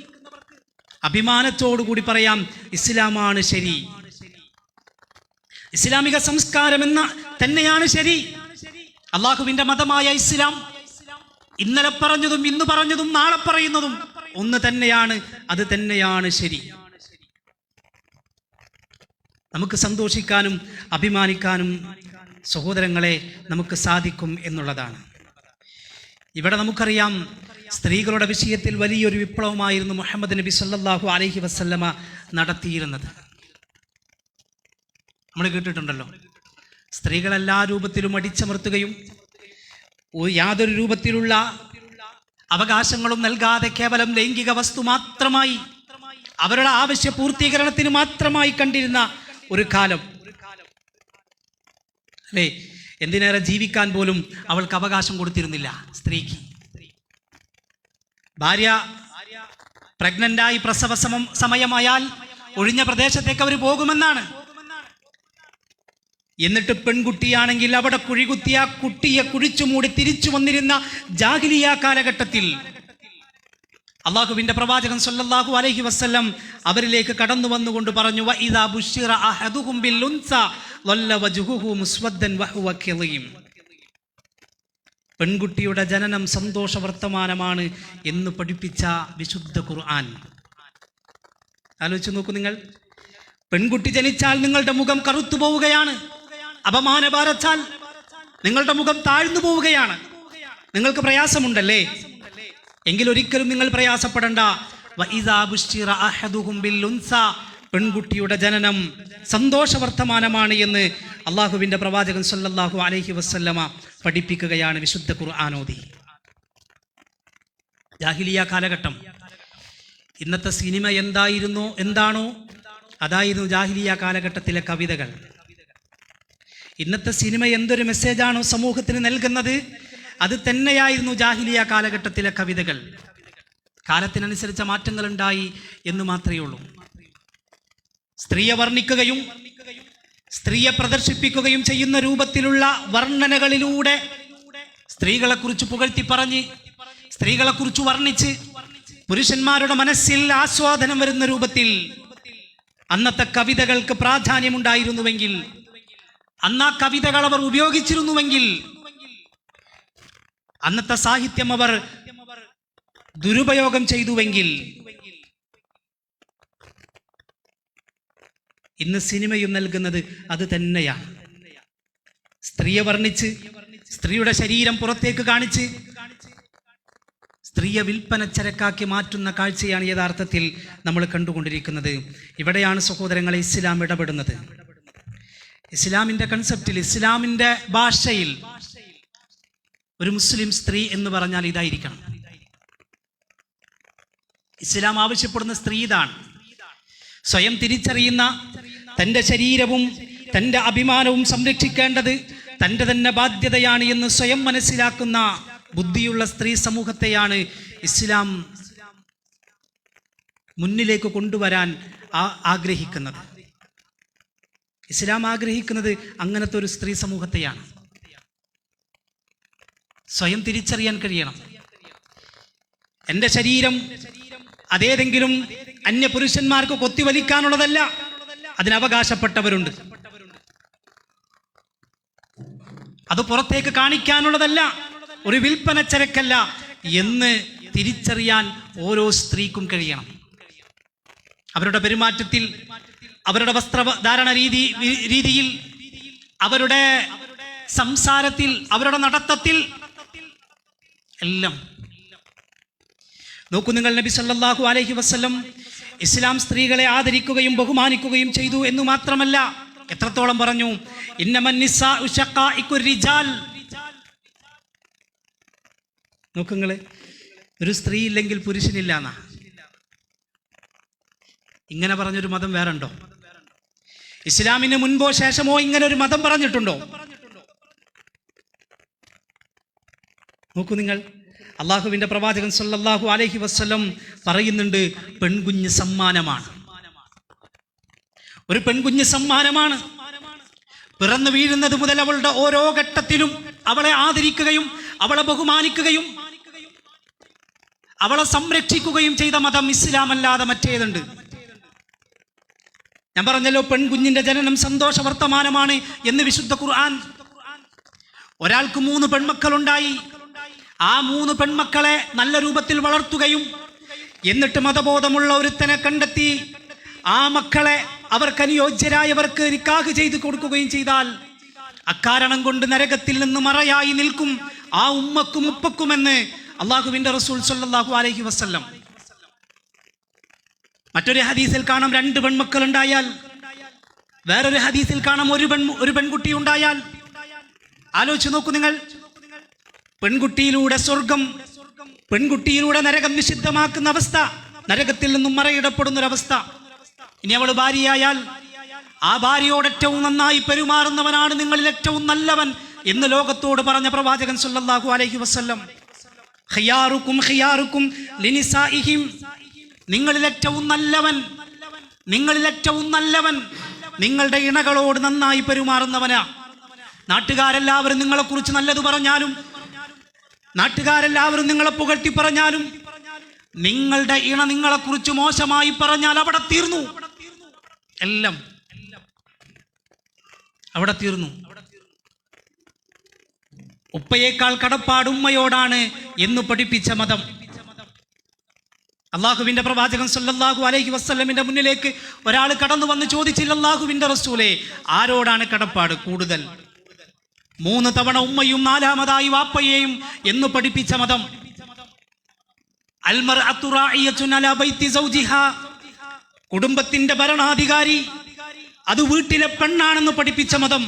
അഭിമാനത്തോടുകൂടി പറയാം, ഇസ്ലാമാണ് ശരി, ഇസ്ലാമിക സംസ്കാരം എന്ന തന്നെയാണ് ശരി. അള്ളാഹുവിന്റെ മതമായ ഇസ്ലാം ഇന്നലെ പറഞ്ഞതും ഇന്ന് പറഞ്ഞതും നാളെ പറയുന്നതും ഒന്ന് തന്നെയാണ്, അത് തന്നെയാണ് ശരി. നമുക്ക് സന്തോഷിക്കാനും അഭിമാനിക്കാനും സഹോദരങ്ങളെ നമുക്ക് സാധിക്കും എന്നുള്ളതാണ്. ഇവിടെ നമുക്കറിയാം, സ്ത്രീകളുടെ വിഷയത്തിൽ വലിയൊരു വിപ്ലവമായിരുന്നു മുഹമ്മദ് നബി സല്ലല്ലാഹു അലൈഹി വസല്ലമ നടത്തിയിരുന്നത്. നമ്മൾ കേട്ടിട്ടുണ്ടല്ലോ, സ്ത്രീകളെല്ലാ രൂപത്തിലും അടിച്ചമർത്തുകയും യാതൊരു രൂപത്തിലുള്ള അവകാശങ്ങളും നൽകാതെ കേവലം ലൈംഗിക വസ്തു മാത്രമായി, അവരുടെ ആവശ്യ പൂർത്തീകരണത്തിന് മാത്രമായി കണ്ടിരുന്ന ഒരു കാലം അല്ലേ? എന്തിനേറെ ജീവിക്കാൻ പോലും അവൾക്ക് അവകാശം കൊടുത്തിരുന്നില്ല സ്ത്രീക്ക്. ഭാര്യ പ്രഗ്നന്റായി പ്രസവ സമയമായാൽ ഒഴിഞ്ഞ പ്രദേശത്തേക്ക് അവർ പോകുമെന്നാണ്. എന്നിട്ട് പെൺകുട്ടിയാണെങ്കിൽ അവിടെ കുഴികുത്തിയ കുട്ടിയെ കുഴിച്ചു മൂടി തിരിച്ചു വന്നിരുന്ന ജാഹിലിയ കാലഘട്ടത്തിൽ അള്ളാഹുവിൻ്റെ പ്രവാചകൻ സല്ലല്ലാഹു അലൈഹി വസല്ലം അവരിലേക്ക് കടന്നു വന്നുകൊണ്ട് പറഞ്ഞു, വഇദാ ബുശ്ശിറ അഹദുഹും ബിൽ ഉൻസ വല്ല വജ്ഹുഹു മുസ്വദ്ദൻ വഹുവ കളീം. പെൺകുട്ടിയുടെ ജനനം സന്തോഷ വർത്തമാനമാണ് എന്ന് പഠിപ്പിച്ച വിശുദ്ധ ഖുർആൻ. ആലോചിച്ച് നോക്കൂ നിങ്ങൾ. പെൺകുട്ടി ജനിച്ചാൽ നിങ്ങളുടെ മുഖം കറുത്തു പോവുകയാണ്. അപമാന ഭാരത്താൽ നിങ്ങളുടെ മുഖം താഴ്ന്നു പോവുകയാണ്. നിങ്ങൾക്ക് പ്രയാസമുണ്ടല്ലേ? എങ്കിൽ ഒരിക്കലും നിങ്ങൾ പ്രയാസപ്പെടണ്ട. വഇദാ ബുശ്ശിറ അഹദുഹും ബിൽ ഉൻസ, പെൺകുട്ടിയുടെ ജനനം സന്തോഷ വർത്തമാനമാണ് എന്ന് അള്ളാഹുവിൻ്റെ പ്രവാചകൻ സല്ലല്ലാഹു അലൈഹി വസല്ലമ പഠിപ്പിക്കുകയാണ് വിശുദ്ധ ഖുർആനോദി. ജാഹിലിയ കാലഘട്ടം, ഇന്നത്തെ സിനിമ എന്താണോ അതായിരുന്നു ജാഹിലിയ കാലഘട്ടത്തിലെ കവിതകൾ. ഇന്നത്തെ സിനിമ എന്തൊരു മെസ്സേജാണോ സമൂഹത്തിന് നൽകുന്നത്, അത് തന്നെയായിരുന്നു ജാഹിലിയ കാലഘട്ടത്തിലെ കവിതകൾ. കാലത്തിനനുസരിച്ച മാറ്റങ്ങൾ ഉണ്ടായി എന്ന് മാത്രമേ ഉള്ളൂ. സ്ത്രീയെ വർണ്ണിക്കുകയും സ്ത്രീയെ പ്രദർശിപ്പിക്കുകയും ചെയ്യുന്ന രൂപത്തിലുള്ള വർണ്ണനകളിലൂടെ സ്ത്രീകളെക്കുറിച്ച് പുകഴ്ത്തി പറഞ്ഞ്, സ്ത്രീകളെക്കുറിച്ച് വർണ്ണിച്ച് പുരുഷന്മാരുടെ മനസ്സിൽ ആസ്വാദനം വരുന്ന രൂപത്തിൽ അന്നത്തെ കവിതകൾക്ക് പ്രാധാന്യമുണ്ടായിരുന്നുവെങ്കിൽ, അന്ന് ആ കവിതകൾ അവർ ഉപയോഗിച്ചിരുന്നുവെങ്കിൽ, അന്നത്തെ സാഹിത്യം അവർ ദുരുപയോഗം ചെയ്തുവെങ്കിൽ, ഇന്ന് സിനിമയും നൽകുന്നത് അത് തന്നെയാണ്. സ്ത്രീയെ വർണ്ണിച്ച്, സ്ത്രീയുടെ ശരീരം പുറത്തേക്ക് കാണിച്ച് സ്ത്രീയെ വിൽപ്പനച്ചരക്കാക്കി മാറ്റുന്ന കാഴ്ചയാണ് യഥാർത്ഥത്തിൽ നമ്മൾ കണ്ടുകൊണ്ടിരിക്കുന്നത്. ഇവിടെയാണ് സഹോദരങ്ങളെ ഇസ്ലാം ഇടപെടുന്നത്. ഇസ്ലാമിൻ്റെ കൺസെപ്റ്റിൽ, ഇസ്ലാമിൻ്റെ ഭാഷയിൽ ഒരു മുസ്ലിം സ്ത്രീ എന്ന് പറഞ്ഞാൽ ഇതായിരിക്കണം. ഇസ്ലാം ആവശ്യപ്പെടുന്ന സ്ത്രീ ഇതാണ്. സ്വയം തിരിച്ചറിയുന്ന, തൻ്റെ ശരീരവും തൻ്റെ അഭിമാനവും സംരക്ഷിക്കേണ്ടത് തൻ്റെ തന്നെ ബാധ്യതയാണ് എന്ന് സ്വയം മനസ്സിലാക്കുന്ന ബുദ്ധിയുള്ള സ്ത്രീ സമൂഹത്തെയാണ് ഇസ്ലാം മുന്നിലേക്ക് കൊണ്ടുവരാൻ ആഗ്രഹിക്കുന്നത്. ഇസ്ലാം ആഗ്രഹിക്കുന്നത് അങ്ങനത്തെ ഒരു സ്ത്രീ സമൂഹത്തെയാണ്. സ്വയം തിരിച്ചറിയാൻ കഴിയണം. എൻ്റെ ശരീരം അതേതെങ്കിലും അന്യപുരുഷന്മാർക്ക് കൊത്തിവലിക്കാനുള്ളതല്ല, അതിനവകാശപ്പെട്ടവരുണ്ട്. അത് പുറത്തേക്ക് കാണിക്കാനുള്ളതല്ല, ഒരു വിൽപ്പനച്ചരക്കല്ല എന്ന് തിരിച്ചറിയാൻ ഓരോ സ്ത്രീക്കും കഴിയണം. അവരുടെ പെരുമാറ്റത്തിൽ, അവരുടെ വസ്ത്രധാരണ രീതിയിൽ, അവരുടെ സംസാരത്തിൽ, അവരുടെ നടത്തത്തിൽ എല്ലാം നോക്കൂ നിങ്ങൾ. നബി സല്ലല്ലാഹു അലൈഹി വസല്ലം ഇസ്ലാം സ്ത്രീകളെ ആദരിക്കുകയും ബഹുമാനിക്കുകയും ചെയ്തു എന്ന് മാത്രമല്ല, എത്രത്തോളം പറഞ്ഞു, ഇന്നമൻ നിസാഉ ശഖാഇഖുർ റിജാൽ. നോക്കുങ്ങള്, ഒരു സ്ത്രീ ഇല്ലെങ്കിൽ പുരുഷനില്ല എന്നാ. ഇങ്ങനെ പറഞ്ഞൊരു മതം വേറെ ഉണ്ടോ? ഇസ്ലാമിന് മുൻപോ ശേഷമോ ഇങ്ങനെ ഒരു മതം പറഞ്ഞിട്ടുണ്ടോ? നോക്കൂ നിങ്ങൾ. അള്ളാഹുവിൻ്റെ പ്രവാചകൻ സല്ലല്ലാഹു അലൈഹി വസല്ലം പറയുന്നുണ്ട്, പെൺകുഞ്ഞ് സമ്മാനമാണ്. ഒരു പെൺകുഞ്ഞ് സമ്മാനമാണ്. പിറന്നു വീഴുന്നത് മുതൽ അവളുടെ ഓരോ ഘട്ടത്തിലും അവളെ ആദരിക്കുകയും അവളെ ബഹുമാനിക്കുകയും അവളെ സംരക്ഷിക്കുകയും ചെയ്ത മതം ഇസ്ലാം അല്ലാതെ മറ്റേതുണ്ട്? ഞാൻ പറഞ്ഞല്ലോ, പെൺകുഞ്ഞിന്റെ ജനനം സന്തോഷ വർത്തമാനമാണ് എന്ന് വിശുദ്ധ ഖുർആൻ. ഒരാൾക്ക് 3 പെൺമക്കളുണ്ടായി. ആ 3 പെൺമക്കളെ നല്ല രൂപത്തിൽ വളർത്തുകയും എന്നിട്ട് മതബോധമുള്ള ഒരുത്തനെ കണ്ടെത്തി ആ മക്കളെ അവർക്ക് അനുയോജ്യരായവർക്ക് നിക്കാഹ് ചെയ്ത് കൊടുക്കുകയും ചെയ്താൽ അക്കാരണം കൊണ്ട് നരകത്തിൽ നിന്ന് മറയായി നിൽക്കും ആ ഉമ്മക്കും ഉപ്പക്കുമെന്ന് അള്ളാഹുവിൻ്റെ റസൂൽ സല്ലല്ലാഹു അലൈഹി വസല്ലം. മറ്റൊരു ഹദീസിൽ കാണാം 2 പെൺമക്കൾ ഉണ്ടായാൽ, വേറൊരു ഹദീസിൽ കാണാം ഒരു പെൺകുട്ടി ഉണ്ടായാൽ. ആലോചിച്ച് നോക്കൂ നിങ്ങൾ. പെൺകുട്ടിയിലൂടെ സ്വർഗം, പെൺകുട്ടിയിലൂടെ നരകം നിഷിദ്ധമാക്കുന്ന അവസ്ഥ, നരകത്തിൽ നിന്നും മറയിടപ്പെടുന്നൊരവസ്ഥ. ഇനി അവൾ ഭാര്യയായാൽ ആ ഭാര്യയോട് ഏറ്റവും നന്നായി പെരുമാറുന്നവനാണ് നിങ്ങളിൽ ഏറ്റവും നല്ലവൻ എന്ന് ലോകത്തോട് പറഞ്ഞ പ്രവാചകൻ സല്ലല്ലാഹു അലൈഹി വസല്ലം. ഖിയാറുക്കും ഖിയാറുക്കും ലിനിസാഇഹിം, നിങ്ങളിൽ ഏറ്റവും നല്ലവൻ, നിങ്ങളിൽ ഏറ്റവും നല്ലവൻ നിങ്ങളുടെ ഇണകളോട് നന്നായി പെരുമാറുന്നവനാ. നാട്ടുകാരെല്ലാവരും നിങ്ങളെക്കുറിച്ച് നല്ലത് പറഞ്ഞാലും, നാട്ടുകാരെല്ലാവരും നിങ്ങളെ പുകഴ്ത്തി പറഞ്ഞാലും, നിങ്ങളുടെ ഇണ നിങ്ങളെക്കുറിച്ച് മോശമായി പറഞ്ഞാൽ അവിടെ തീർന്നു, എല്ലാം അവിടെ തീർന്നു. ഉപ്പയേക്കാൾ കടപ്പാട് ഉമ്മയോടാണ് എന്ന് പഠിപ്പിച്ച മതം. അള്ളാഹുവിന്റെ പ്രവാചകൻ സല്ലല്ലാഹു അലൈഹി വസല്ലമിന്റെ മുന്നിലേക്ക് ഒരാൾ കടന്നു വന്ന് ചോദിച്ചില്ല, അള്ളാഹുവിന്റെ റസൂലേ, ആരോടാണ് കടപ്പാട് കൂടുതൽ? 3 തവണ ഉമ്മയും 4ാമതായി വാപ്പയെയും എന്ന് പഠിപ്പിച്ച മതം. അൽമർഅതു റാഇയത്തുൻ അലാ ബൈതി സൗജിഹാ, കുടുംബത്തിന്റെ ഭരണാധികാരി അത് വീട്ടിലെ പെണ്ണാണെന്ന് പഠിപ്പിച്ച മതം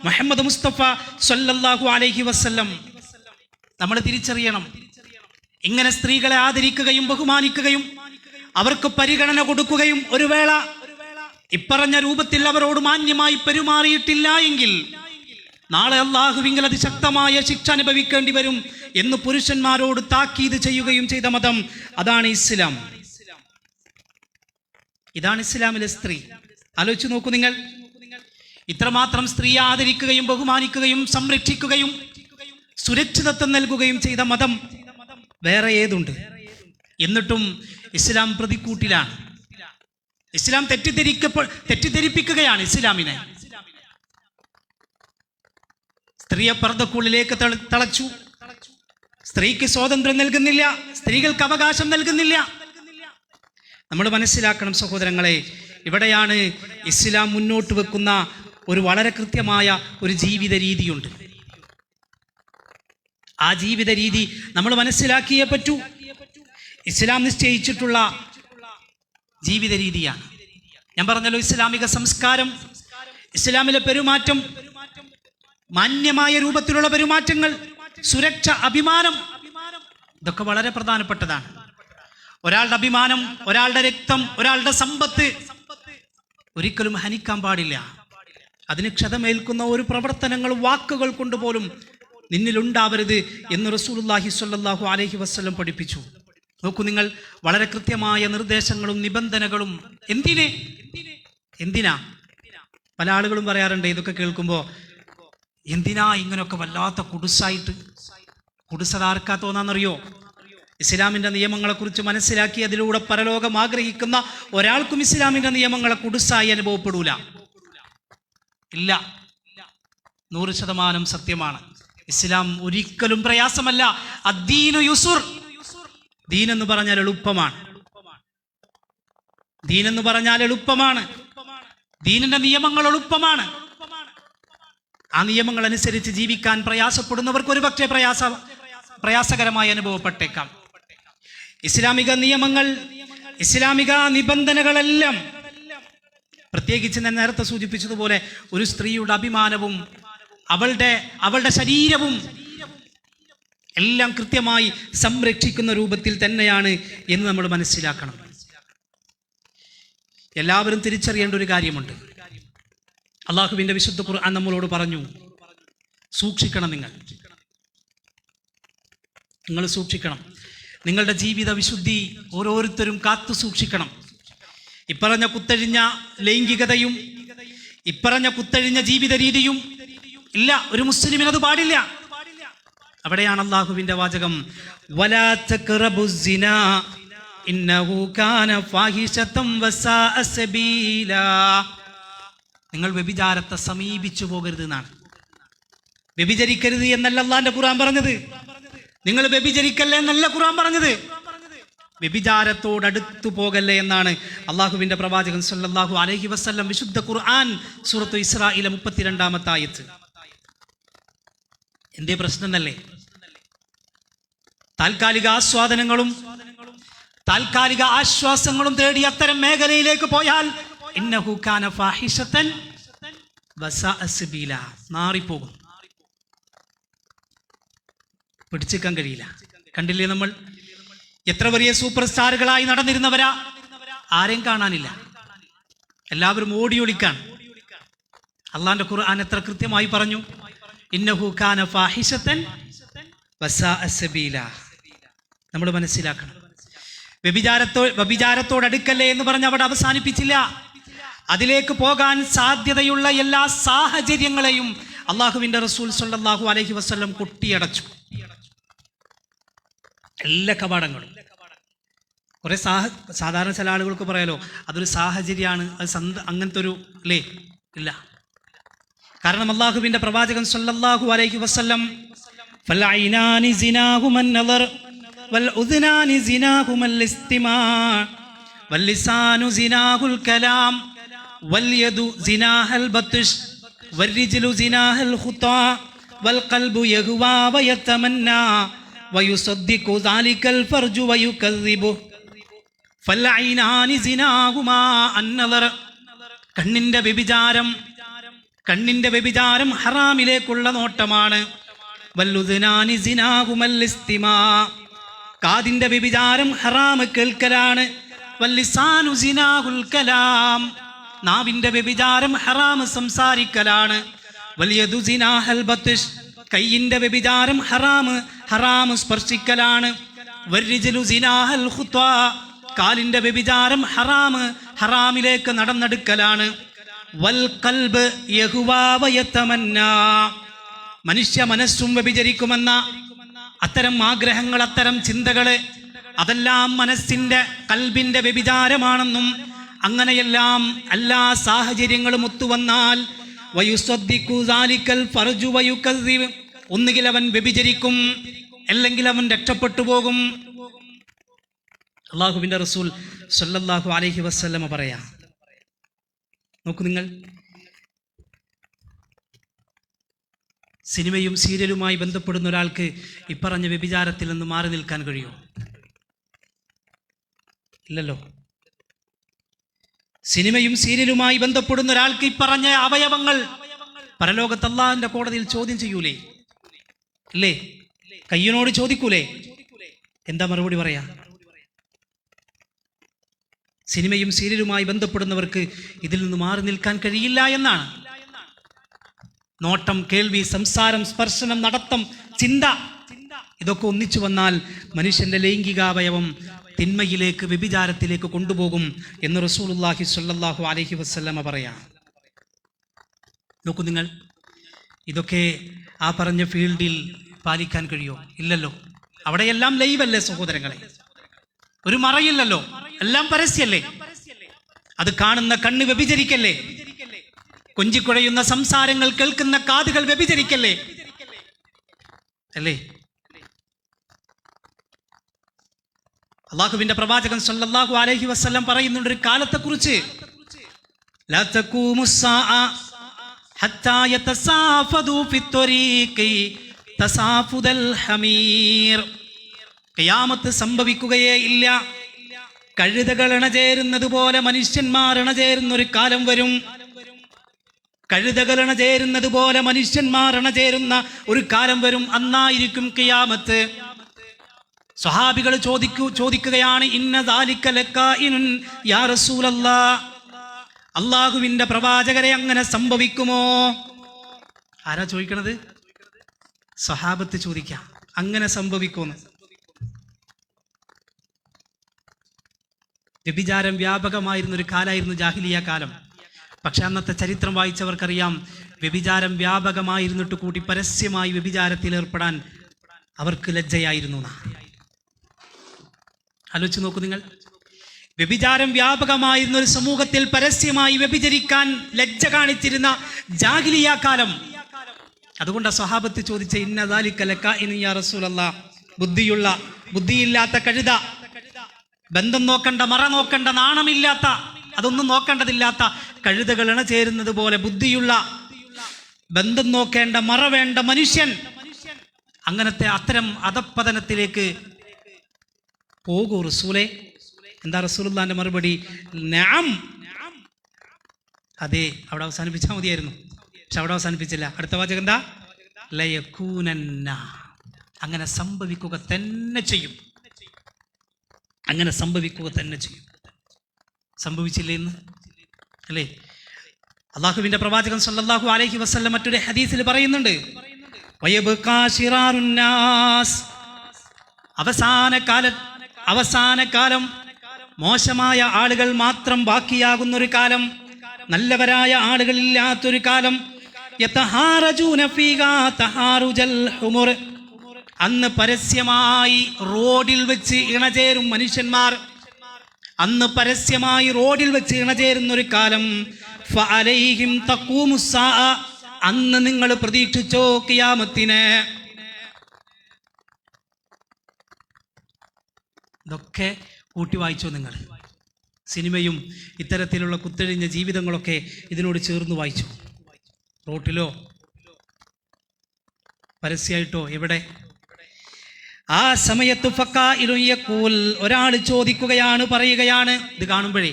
മുഹമ്മദ് മുസ്തഫ സല്ലല്ലാഹു അലൈഹി വസല്ലം. നമ്മൾ തിരിച്ചറിയണം, ഇങ്ങനെ സ്ത്രീകളെ ആദരിക്കുകയും ബഹുമാനിക്കുകയും അവർക്ക് പരിഗണന കൊടുക്കുകയും ഒരു വേള ഇപ്പറഞ്ഞ രൂപത്തിൽ അവരോട് മാന്യമായി പെരുമാറിയിട്ടില്ല എങ്കിൽ നാളെ അള്ളാഹുവിങ്കൽ അതിശക്തമായ ശിക്ഷ അനുഭവിക്കേണ്ടി വരും എന്ന് പുരുഷന്മാരോട് താക്കീത് ചെയ്യുകയും ചെയ്ത മതം അതാണ് ഇസ്ലാം. ഇതാണ് ഇസ്ലാമിലെ സ്ത്രീ. ആലോചിച്ച് നോക്കൂ നിങ്ങൾ, ഇത്രമാത്രം സ്ത്രീയെ ആദരിക്കുകയും ബഹുമാനിക്കുകയും സംരക്ഷിക്കുകയും സുരക്ഷിതത്വം നൽകുകയും ചെയ്ത മതം വേറെ ഏതുണ്ട്? എന്നിട്ടും ഇസ്ലാം പ്രതിക്കൂട്ടിലാണ്. ഇസ്ലാം തെറ്റിദ്ധരിപ്പിക്കുകയാണ് ഇസ്ലാമിനെ. സ്ത്രീയെ പർദ്ദക്കുള്ളിലേക്ക് തളച്ചു. സ്ത്രീക്ക് സ്വാതന്ത്ര്യം നൽകുന്നില്ല, സ്ത്രീകൾക്ക് അവകാശം നൽകുന്നില്ല. നമ്മൾ മനസ്സിലാക്കണം സഹോദരങ്ങളെ, ഇവിടെയാണ് ഇസ്ലാം മുന്നോട്ട് വെക്കുന്ന ഒരു വളരെ കൃത്യമായ ഒരു ജീവിത രീതിയുണ്ട്. ആ ജീവിത രീതി നമ്മൾ മനസ്സിലാക്കിയേ പറ്റൂ. ഇസ്ലാം നിശ്ചയിച്ചിട്ടുള്ള ജീവിത രീതിയാണ്. ഞാൻ പറഞ്ഞല്ലോ, ഇസ്ലാമിക സംസ്കാരം, ഇസ്ലാമിലെ പെരുമാറ്റം, മാന്യമായ രൂപത്തിലുള്ള പെരുമാറ്റങ്ങൾ, സുരക്ഷ, അഭിമാനം, ഇതൊക്കെ വളരെ പ്രധാനപ്പെട്ടതാണ്. ഒരാളുടെ അഭിമാനം, ഒരാളുടെ രക്തം, ഒരാളുടെ സമ്പത്ത് ഒരിക്കലും ഹനിക്കാൻ പാടില്ല. അതിന് ക്ഷതമേൽക്കുന്ന ഒരു പ്രവർത്തനങ്ങൾ, വാക്കുകൾ കൊണ്ടുപോലും നിന്നിലുണ്ടാവരുത് എന്ന് റസൂലുള്ളാഹി സ്വല്ലല്ലാഹു അലൈഹി വസല്ലം പഠിപ്പിച്ചു. നോക്കൂ നിങ്ങൾ, വളരെ കൃത്യമായ നിർദ്ദേശങ്ങളും നിബന്ധനകളും. എന്തിനാ പല ആളുകളും പറയാറുണ്ട് ഇതൊക്കെ കേൾക്കുമ്പോൾ, എന്തിനാ ഇങ്ങനെയൊക്കെ വല്ലാത്ത കുടുസായിട്ട്? കുടുസതാർക്കാ തോന്നാന്നറിയോ? ഇസ്ലാമിൻ്റെ നിയമങ്ങളെക്കുറിച്ച് മനസ്സിലാക്കി അതിലൂടെ പരലോകം ആഗ്രഹിക്കുന്ന ഒരാൾക്കും ഇസ്ലാമിൻ്റെ നിയമങ്ങളെ കുടുസായി അനുഭവപ്പെടൂല. ഇല്ല, 100% സത്യമാണ്. ഇസ്ലാം ഒരിക്കലും പ്രയാസമല്ല. അദ്ദീനു യുസുർ. ദീൻ എന്ന് പറഞ്ഞാൽ എളുപ്പമാണ്. ദീൻ എന്ന് പറഞ്ഞാൽ എളുപ്പമാണ്. ദീനിന്റെ നിയമങ്ങൾ എളുപ്പമാണ്. ആ നിയമങ്ങൾ അനുസരിച്ച് ജീവിക്കാൻ പ്രയാസപ്പെടുന്നവർക്ക് ഒരുപക്ഷെ പ്രയാസകരമായി അനുഭവപ്പെട്ടേക്കാം. ഇസ്ലാമിക നിയമങ്ങൾ, ഇസ്ലാമിക നിബന്ധനകളെല്ലാം, പ്രത്യേകിച്ച് ഞാൻ നേരത്തെ സൂചിപ്പിച്ചതുപോലെ, ഒരു സ്ത്രീയുടെ അഭിമാനവും അവളുടെ ശരീരവും എല്ലാം കൃത്യമായി സംരക്ഷിക്കുന്ന രൂപത്തിൽ തന്നെയാണ് എന്ന് നമ്മൾ മനസ്സിലാക്കണം. എല്ലാവരും തിരിച്ചറിയേണ്ട ഒരു കാര്യമുണ്ട്. അള്ളാഹുവിൻ്റെ വിശുദ്ധ ഖുർആൻ നമ്മളോട് പറഞ്ഞു, സൂക്ഷിക്കണം, നിങ്ങൾ സൂക്ഷിക്കണം. നിങ്ങളുടെ ജീവിത വിശുദ്ധി ഓരോരുത്തരും കാത്തു സൂക്ഷിക്കണം. ഇപ്പറഞ്ഞ കുത്തഴിഞ്ഞ ലൈംഗികതയും ഇപ്പറഞ്ഞ കുത്തഴിഞ്ഞ ജീവിത രീതിയും ഇല്ല, ഒരു മുസ്ലിമിന് അത് പാടില്ല. അവിടെയാണ് അള്ളാഹുവിന്റെ വാചകം, വലാ തഖറബുസ്സിനാ ഇന്നഹു കാന ഫാഹിശതൻ വസാഅ സബീലാ. നിങ്ങൾ വ്യഭിചാരത്തെ സമീപിച്ചു പോകരുത് എന്നാണ്. വ്യഭിചരിക്കരുത് എന്നല്ല അള്ളാന്റെ ഖുർആൻ പറഞ്ഞത്. നിങ്ങൾ വ്യഭിചരിക്കല്ലേ എന്നല്ല ഖുർആൻ പറഞ്ഞത്. വ്യഭിചാരത്തോടടുത്തു പോകല്ലേ എന്നാണ് അള്ളാഹുവിന്റെ പ്രവാചകൻ സല്ലല്ലാഹു അലൈഹി വസല്ലം വിശുദ്ധ ഖുർആൻ സൂറത്തു ഇസ്രായിലെ 32-ാമത്തെ ആയത്ത്. എന്തേ പ്രശ്നം എന്നല്ലേ? താൽക്കാലിക ആസ്വാദനങ്ങളും താൽക്കാലിക ആശ്വാസങ്ങളും തേടി അത്തരം മേഖലയിലേക്ക് പോയാൽ ഇന്നഹു കാന ഫാഹിശതൻ വസാഅ സബീല, നാറിപ്പോകും, പിടിച്ചേക്കാൻ കഴിയില്ല. കണ്ടില്ലേ, നമ്മൾ എത്ര വലിയ സൂപ്പർ സ്റ്റാറുകളായി നടന്നിരുന്നവരാ, ആരെയും കാണാനില്ല, എല്ലാവരും ഓടിയൊളിക്കാൻ. അള്ളാന്റെ ഖുർആൻ എത്ര കൃത്യമായി പറഞ്ഞു, ഇന്നഹു കാന ഫാഹിശതൻ വസാഅ സബീല. നമ്മൾ മനസ്സിലാക്കണം, വ്യഭിചാരത്തോടടുക്കല്ലേ എന്ന് പറഞ്ഞ് അവിടെ അവസാനിപ്പിച്ചില്ല. അതിലേക്ക് പോകാൻ സാധ്യതയുള്ള എല്ലാ സാഹചര്യങ്ങളെയും അള്ളാഹുവിന്റെ റസൂൽ സല്ലല്ലാഹു അലൈഹി വസല്ലം കൊട്ടിയടച്ചു. എല്ലാ കവാടങ്ങളും. കുറേ സാധാരണ ചില ആളുകൾക്ക് പറയാലോ അതൊരു സാഹചര്യമാണ്, അത് അങ്ങനത്തെ ഒരു അല്ലേ, ഇല്ല. കാരണം അല്ലാഹുവിൻ്റെ പ്രവാചകൻ സല്ലല്ലാഹു അലൈഹി വസല്ലം ഫൽഐനാനി സിനാഹുമൻ നദർ വൽ ഉദ്നാനി സിനാഹുമൽ ഇസ്തിമാ വൽ ലിസാനു സിനാഹുൽ കലാം വൽ യദു സിനാഹൽ ബത്ഷ് വൽ റിജ്ലു സിനാഹൽ ഖുതാ വൽ ഖൽബു യഹ്വാ വയതമന്നാ വയുസദ്ദിഖു ദാലികൽ ഫർജു വയുകദ്ദിബു ഫൽഐനാനി സിനാഹുമാ അൻ-നദർ. കണ്ണിന്റെ വ്യഭിചാരം ഹറാമിലേക്കുള്ള നോട്ടമാണ്. വല്ലുദ്നാനി സിനാഹുമൽ ഇസ്തിമാ, കാതിന്റെ വ്യഭിചാരം ഹറാം കേൾക്കലാണ്. വല്ലിസാനു സിനാഹുൽ കലാം, നാവിന്റെ വ്യഭിചാരം ഹറാം സംസാരിക്കലാണ്. വൽയദു സിനാഹൽ ബത്ഷ്, കൈയിന്റെ വ്യഭിചാരം ഹറാം സ്പർശിക്കലാണ്. വൽരിജ്ലു സിനാഹൽ ഖുത്വാ, കാലിന്റെ വ്യഭിചാരം ഹറാമിലേക്ക് നടന്നെടുക്കലാണ്. വൽ ഖൽബ് യഹ്വാ വയതമന്നാ, മനുഷ്യ മനസ്സും വ്യഭിചരിക്കുമെന്ന അത്തരം ആഗ്രഹങ്ങൾ, അത്തരം ചിന്തകള് അതെല്ലാം മനസ്സിന്റെ കൽബിന്റെ വ്യഭിചാരമാണെന്നും അങ്ങനെയെല്ലാം എല്ലാ സാഹചര്യങ്ങളും ഒത്തുവന്നാൽ വയുസദ്ദിഖു ദാലികൽ ഫർജു വയുകദ്ദിബ്, ഒന്നുകിൽ അവൻ വ്യഭിചരിക്കും അല്ലെങ്കിൽ അവൻ രക്ഷപ്പെട്ടു പോകും. അല്ലാഹുവിൻ്റെ റസൂൽ സല്ലല്ലാഹു അലൈഹി വസല്ലമ പറയാം. നോക്കൂ നിങ്ങൾ, സിനിമയും സീരിയലുമായി ബന്ധപ്പെടുന്ന ഒരാൾക്ക് ഇപ്പറഞ്ഞ വ്യഭിചാരത്തിൽ നിന്ന് മാറി നിൽക്കാൻ കഴിയുമോ? ഇല്ലല്ലോ. സിനിമയും സീരിയലുമായി ബന്ധപ്പെടുന്ന ഒരാൾക്ക് ഇപ്പറഞ്ഞ അവയവങ്ങൾ പരലോകത്ത് അല്ലാഹുവിന്റെ കോടതിയിൽ ചോദ്യം ചെയ്യൂലേ? ഇല്ലേ? കയ്യനോട് ചോദിക്കൂലേ? എന്താ മറുപടി പറയാ? സിനിമയും സീരിയലുമായി ബന്ധപ്പെടുന്നവർക്ക് ഇതിൽ നിന്ന് മാറി നിൽക്കാൻ കഴിയില്ല എന്നാണ്. നോട്ടം, കേൾവി, സംസാരം, സ്പർശനം, നടത്തം, ചിന്ത, ഇതൊക്കെ ഒന്നിച്ചു വന്നാൽ മനുഷ്യന്റെ ലൈംഗികാവയവം തിന്മയിലേക്ക്, വ്യഭിചാരത്തിലേക്ക് കൊണ്ടുപോകും എന്ന് റസൂലുള്ളാഹി സ്വല്ലല്ലാഹു അലൈഹി വസല്ലമ പറയാം. നോക്കൂ നിങ്ങൾ, ഇതൊക്കെ ആ പറഞ്ഞ ഫീൽഡിൽ പാലിക്കാൻ കഴിയുമോ? ഇല്ലല്ലോ. അവിടെയെല്ലാം ലൈവല്ലേ സഹോദരങ്ങളെ, ഒരു മറയില്ലല്ലോ, എല്ലാം പരസ്യല്ലേ. അത് കാണുന്ന കണ്ണ് വ്യഭിചരിക്കല്ലേ, കൊഞ്ചിക്കുഴയുന്ന സംസാരങ്ങൾ കേൾക്കുന്ന കാതുകൾ വ്യഭിചരിക്കല്ലേ അല്ലേ? അല്ലാഹുവിന്റെ പ്രവാചകൻ സല്ലല്ലാഹു അലൈഹി വസല്ലം പറയുന്നുണ്ട് ഒരു കാലത്തെക്കുറിച്ച്, ലാ തഖൂമുസ്സാഅ ഹത്താ യതസാഫദു ഫിത്ത്വരീഖി തസാഫുദൽ ഹമീർ. ഖിയാമത്ത് സംഭവിക്കുകയേ ഇല്ല, കഴുതകൾ ഇണചേരുന്നത് പോലെ മനുഷ്യന്മാർ ഇണചേരുന്ന ഒരു കാലം വരും. കഴുതകൾ ഇണചേരുന്നത് പോലെ മനുഷ്യന്മാർ ഇണചേരുന്ന ഒരു കാലം വരും. അന്നായിരിക്കും ഖിയാമത്ത്. സ്വഹാബികൾ ചോദിക്കുകയാണ്, ഇന്ന ദാലിക ലകായിനുൻ യാ റസൂലല്ലാഹ്, അല്ലാഹുവിന്റെ പ്രവാചകരെ അങ്ങനെ സംഭവിക്കുമോ? ആരാ ചോദിക്കണത്? സ്വഹാബത്ത് ചോദിക്കാം, അങ്ങനെ സംഭവിക്കുമെന്ന്. വ്യഭിചാരം വ്യാപകമായിരുന്നൊരു കാലമായിരുന്നു ജാഹിലിയ കാലം. പക്ഷെ അന്നത്തെ ചരിത്രം വായിച്ചവർക്കറിയാം, വ്യഭിചാരം വ്യാപകമായിരുന്നിട്ട് കൂടി പരസ്യമായി വ്യഭിചാരത്തിൽ ഏർപ്പെടാൻ അവർക്ക് ലജ്ജയായിരുന്നു. ആലോചിച്ച് നോക്കൂ നിങ്ങൾ, വ്യഭിചാരം വ്യാപകമായിരുന്ന ഒരു സമൂഹത്തിൽ പരസ്യമായി വ്യഭിചരിക്കാൻ ലജ്ജ കാണിച്ചിരുന്ന ജാഹിലിയ കാലം. അതുകൊണ്ട് സ്വഹാബത്ത് ചോദിച്ച, ഇന്ന ദാലിക ലകായിനു യാ റസൂലല്ലാഹ്, ബുദ്ധിയില്ലാത്ത കഴുത, ബന്ധം നോക്കണ്ട, മറ നോക്കണ്ട, നാണമില്ലാത്ത, അതൊന്നും നോക്കേണ്ടതില്ലാത്ത കഴുതകൾ ഇണചേരുന്നത് പോലെ ബുദ്ധിയുള്ള, ബന്ധം നോക്കേണ്ട, മറ വേണ്ട മനുഷ്യൻ, അങ്ങനത്തെ അത്തരം അധപ്പതനത്തിലേക്ക് പോകൂ റസൂലേ? എന്താ റസൂലുള്ളാഹിന്റെ മറുപടി? നഅം, അതെ. അവിടെ അവസാനിപ്പിച്ചാൽ മതിയായിരുന്നു, പക്ഷെ അവിടെ അവസാനിപ്പിച്ചില്ല. അടുത്ത വാചകം എന്താ? ലയകൂനന്ന, അങ്ങനെ സംഭവിക്കുക തന്നെ ചെയ്യും, അങ്ങനെ സംഭവിക്കുക തന്നെ ചെയ്യും. സംഭവിച്ചില്ലേ എന്ന് അല്ലേ? അല്ലാഹുവിന്റെ പ്രവാചകൻ സല്ലല്ലാഹു അലൈഹി വസല്ലം മറ്റൊരു ഹദീസിൽ പറയുന്നുണ്ട്, വയബ്കാ ശിറാറുന്നാസ്, അവസാന കാലം മോശമായ ആളുകൾ മാത്രം ബാക്കിയാകുന്നൊരു കാലം, നല്ലവരായ ആളുകളില്ലാത്തൊരു കാലം. യതഹാറജൂന ഫീഹാ തഹാറുജൽ ഹുമുർ, അന്ന് പരസ്യമായി റോഡിൽ വെച്ച് ഇണചേരും മനുഷ്യന്മാർ. അന്ന് പരസ്യമായി റോഡിൽ വെച്ച് ഇണചേരുന്നൊരു കാലം. ഫഅലൈഹിം തഖൂമുസ്സാ, അന്ന് നിങ്ങൾ പ്രതീക്ഷിച്ചോ ഖിയാമത്തിനെ. ഇതൊക്കെ കൂട്ടി വായിച്ചോ നിങ്ങൾ. സിനിമയും ഇത്തരത്തിലുള്ള കുത്തഴിഞ്ഞ ജീവിതങ്ങളൊക്കെ ഇതിനോട് ചേർന്ന് വായിച്ചു. റോട്ടിലോ പരസ്യമായിട്ടോ എവിടെ? ആ സമയത്ത് ഫഖായിലുൻ യഖൂൽ, ഒരാൾ ചോദിക്കുകയാണ്, പറയുകയാണ്. ഇത് കാണുമ്പോഴേ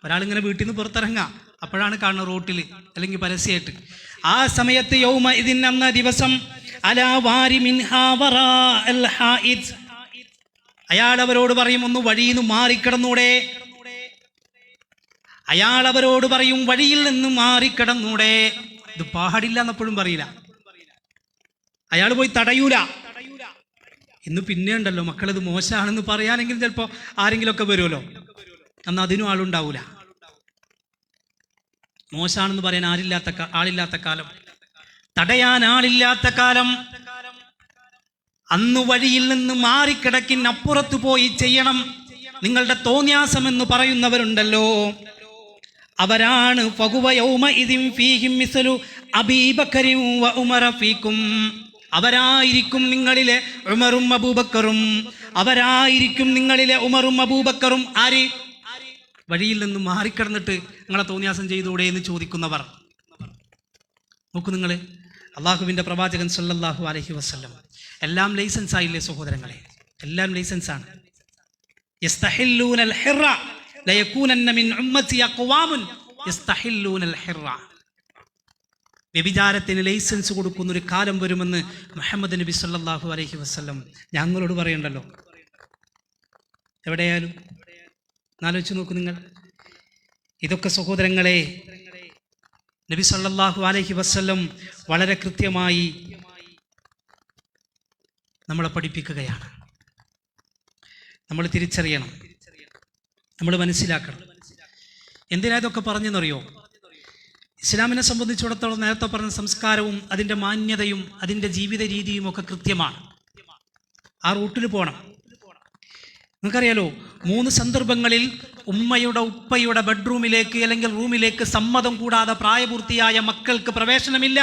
ഒരാളിങ്ങനെ വീട്ടിൽ നിന്ന് പുറത്തിറങ്ങാം, അപ്പോഴാണ് കാണുന്നത് റോട്ടിൽ അല്ലെങ്കിൽ പരസ്യമായിട്ട്. ആ സമയത്ത് യൗമ ഇതിൻ, അന്ന ദിവസം, അലാ വാരി മിൻഹാ വറാഅൽ ഹായിദ്, അയാൾ അവരോട് പറയും, ഒന്ന് വഴിയിൽ നിന്ന് മാറിക്കിടന്നൂടെ. അയാൾ അവരോട് പറയും, വഴിയിൽ നിന്ന് മാറിക്കിടന്നൂടെ. ഇത് പാടില്ല എന്നെപ്പോഴും പറയില്ല, അയാൾ പോയി തടയൂല. ഇന്ന് പിന്നെ ഉണ്ടല്ലോ മക്കളിത് മോശമാണെന്ന് പറയാനെങ്കിൽ ചിലപ്പോൾ ആരെങ്കിലുമൊക്കെ വരുമല്ലോ, എന്നാൽ അതിനും ആളുണ്ടാവൂല. മോശമാണെന്ന് പറയാൻ ആളില്ലാത്ത കാലം, തടയാൻ ആളില്ലാത്ത കാലം. അന്ന് വഴിയിൽ നിന്ന് മാറിക്കിടക്കിനപ്പുറത്ത് പോയി ചെയ്യണം നിങ്ങളുടെ തോന്യാസം എന്ന് പറയുന്നവരുണ്ടല്ലോ, അവരാണ് ഫഹുവ യൗമഇദിൻ ഫീഹിം മിസ്ലു അബീ ബക്കറിൻ വ ഉമറ ഫീക്കും, അവരായിരിക്കും നിങ്ങളിലെ ഉമറും അബൂബക്കറും, അവരായിരിക്കും നിങ്ങളിലെ ഉമറും അബൂബക്കറും. ആര്? വഴിയിൽ നിന്ന് മാറിക്കിടന്നിട്ട് നിങ്ങളെ തോന്നിയാസം ചെയ്തൂടെ എന്ന് ചോദിക്കുന്നവർ. നോക്കൂ നിങ്ങൾ, അള്ളാഹുവിൻ്റെ പ്രവാചകൻ സല്ലല്ലാഹു അലൈഹി വസല്ലം, എല്ലാം ലൈസൻസ് ആയില്ലേ സഹോദരങ്ങളെ? എല്ലാം ലൈസൻസാണ്. യസ്തഹില്ലൂനൽ ഹിറ ലയകൂനന്ന മിൻ ഉമ്മത്തി അഖ്വാമുൻ യസ്തഹില്ലൂനൽ ഹിറ. വ്യഭിചാരത്തിന് ലൈസൻസ് കൊടുക്കുന്നൊരു കാലം വരുമെന്ന് മുഹമ്മദ് നബി സല്ലല്ലാഹു അലൈഹി വസല്ലം ഞങ്ങളോട് പറയണ്ടല്ലോ. എവിടെയായാലും ആലോചിച്ച് നോക്കൂ നിങ്ങൾ. ഇതൊക്കെ സഹോദരങ്ങളെ നബി സല്ലല്ലാഹു അലൈഹി വസല്ലം വളരെ കൃത്യമായി നമ്മളെ പഠിപ്പിക്കുകയാണ്. നമ്മൾ തിരിച്ചറിയണം, നമ്മൾ മനസ്സിലാക്കണം. എന്തിനാ ഇതൊക്കെ പറഞ്ഞെന്നറിയോ? ഇസ്ലാമിനെ സംബന്ധിച്ചിടത്തോളം നേരത്തെ പറഞ്ഞ സംസ്കാരവും അതിൻ്റെ മാന്യതയും അതിൻ്റെ ജീവിത രീതിയും ഒക്കെ കൃത്യമാണ്. ആ റൂട്ടിൽ പോകണം. നിങ്ങൾക്കറിയാലോ, 3 സന്ദർഭങ്ങളിൽ ഉമ്മയുടെ ഉപ്പയുടെ ബെഡ്റൂമിലേക്ക് അല്ലെങ്കിൽ റൂമിലേക്ക് സമ്മതം കൂടാതെ പ്രായപൂർത്തിയായ മക്കൾക്ക് പ്രവേശനമില്ല.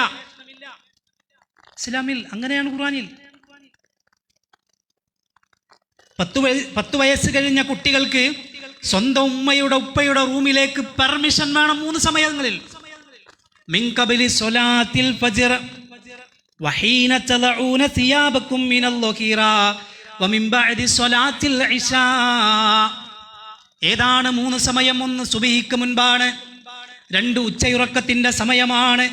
ഇസ്ലാമിൽ അങ്ങനെയാണ്. ഖുർആനിൽ 10 വയസ്സ് കഴിഞ്ഞ കുട്ടികൾക്ക് സ്വന്തം ഉമ്മയുടെ ഉപ്പയുടെ റൂമിലേക്ക് പെർമിഷൻ വേണം 3 സമയങ്ങളിൽ. മിൻ ഖബലി സ്വലാത്തിൽ ഫജ്ർ വഹീന തലഊന സിയാബകും മിനൽ ളഹീറ വമിൻ ബഅദി സ്വലാത്തിൽ ഇശാ. ഏതാണ് 3 സമയം? 1 സുബഹിക്ക് മുൻപാണ്, 2 ഉച്ചയുറക്കത്തിന്റെ സമയമാണ്,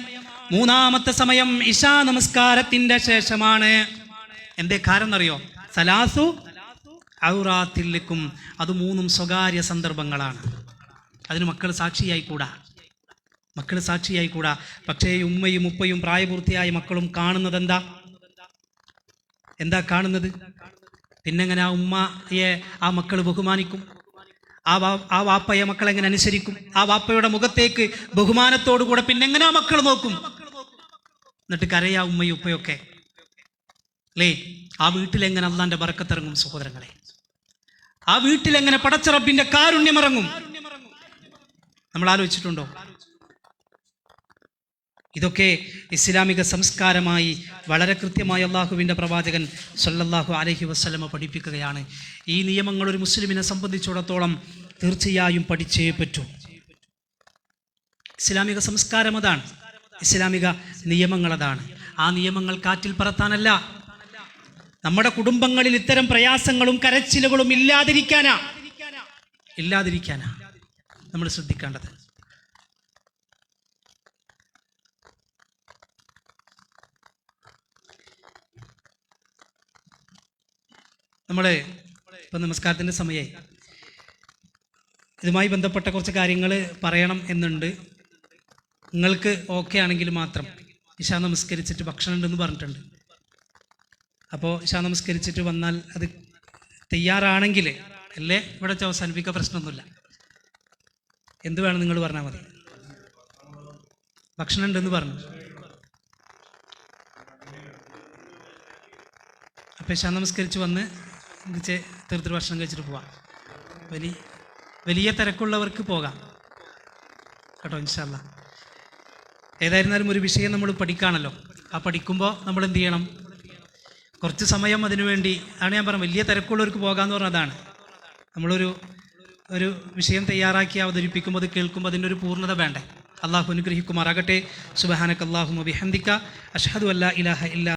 3-ാമത്തെ സമയം ഇശാ നമസ്കാരത്തിന്റെ ശേഷമാണ്. എന്തേ കാരണം അറിയോ? സലാസു ഔറാത്തിൽക്കും, അത് 3 സ്വകാര്യ സന്ദർഭങ്ങളാണ്. അതിന് മക്കൾ സാക്ഷിയായിക്കൂടാ. പക്ഷേ ഉമ്മയും ഉപ്പയും പ്രായപൂർത്തിയായ മക്കളും കാണുന്നത് എന്താ കാണുന്നത്? പിന്നെങ്ങനെ ആ ഉമ്മയെ ആ മക്കൾ ബഹുമാനിക്കും? ആ വാപ്പയെ മക്കൾ എങ്ങനെ അനുസരിക്കും? ആ വാപ്പയുടെ മുഖത്തേക്ക് ബഹുമാനത്തോടു കൂടെ പിന്നെങ്ങനെ ആ മക്കൾ നോക്കും? എന്നിട്ട് കരയാ ഉമ്മയും ഉപ്പയൊക്കെ അല്ലേ? ആ വീട്ടിലെങ്ങനെ അള്ളാന്റെ ബറക്കത്തിറങ്ങും സഹോദരങ്ങളെ? ആ വീട്ടിലെങ്ങനെ പടച്ച റബ്ബിന്റെ കാരുണ്യമിറങ്ങും? നമ്മൾ ആലോചിച്ചിട്ടുണ്ടോ? ഇതൊക്കെ ഇസ്ലാമിക സംസ്കാരമായി വളരെ കൃത്യമായി അള്ളാഹുവിൻ്റെ പ്രവാചകൻ സല്ലല്ലാഹു അലൈഹി വസല്ലമ പഠിപ്പിക്കുകയാണ്. ഈ നിയമങ്ങൾ ഒരു മുസ്ലിമിനെ സംബന്ധിച്ചിടത്തോളം തീർച്ചയായും പഠിച്ചേ പറ്റൂ. ഇസ്ലാമിക സംസ്കാരം അതാണ്, ഇസ്ലാമിക നിയമങ്ങൾ അതാണ്. ആ നിയമങ്ങൾ കാറ്റിൽ പറത്താനല്ല, നമ്മുടെ കുടുംബങ്ങളിൽ ഇത്തരം പ്രയാസങ്ങളും കരച്ചിലുകളും ഇല്ലാതിരിക്കാനാ നമ്മൾ ശ്രദ്ധിക്കേണ്ടത്. നമ്മൾ ഇപ്പം നമസ്കാരത്തിൻ്റെ സമയമായി, ഇതുമായി ബന്ധപ്പെട്ട കുറച്ച് കാര്യങ്ങൾ പറയണം എന്നുണ്ട്. നിങ്ങൾക്ക് ഓക്കെ ആണെങ്കിൽ മാത്രം. ഇശാ നമസ്കരിച്ചിട്ട് ഭക്ഷണം ഉണ്ടെന്ന് പറഞ്ഞിട്ടുണ്ട്. അപ്പോൾ ഇശാ നമസ്കരിച്ചിട്ട് വന്നാൽ അത് തയ്യാറാണെങ്കിൽ അല്ലേ ഇവിടെ അവസാനിപ്പിക്കുക, പ്രശ്നമൊന്നുമില്ല. എന്ത് വേണം നിങ്ങൾ പറഞ്ഞാൽ മതി. ഭക്ഷണം ഉണ്ടെന്ന് പറഞ്ഞു. അപ്പോൾ ഇശാ നമസ്കരിച്ച് വന്ന് തീർത്തിട്ട് ഭക്ഷണം കഴിച്ചിട്ട് പോവാം. വലിയ വലിയ തിരക്കുള്ളവർക്ക് പോകാം കേട്ടോ, ഇൻഷാ അല്ലാ. ഏതായിരുന്നാലും ഒരു വിഷയം നമ്മൾ പഠിക്കുകയാണല്ലോ. ആ പഠിക്കുമ്പോൾ നമ്മൾ എന്ത് ചെയ്യണം? കുറച്ച് സമയം അതിനു വേണ്ടി ആണ് ഞാൻ പറഞ്ഞത്. വലിയ തിരക്കുള്ളവർക്ക് പോകാമെന്ന് പറഞ്ഞതാണ്. നമ്മളൊരു വിഷയം തയ്യാറാക്കി അവതരിപ്പിക്കുമ്പോൾ അത് കേൾക്കുമ്പോൾ അതിൻ്റെ ഒരു പൂർണ്ണത വേണ്ടേ? അള്ളാഹു അനുഗ്രഹിക്കുമാറാകട്ടെ. സുബ്ഹാനക അല്ലാഹുമ്മ ബിഹംദിക അഷ്ഹദു അല്ലാ ഇലാഹ ഇല്ലാ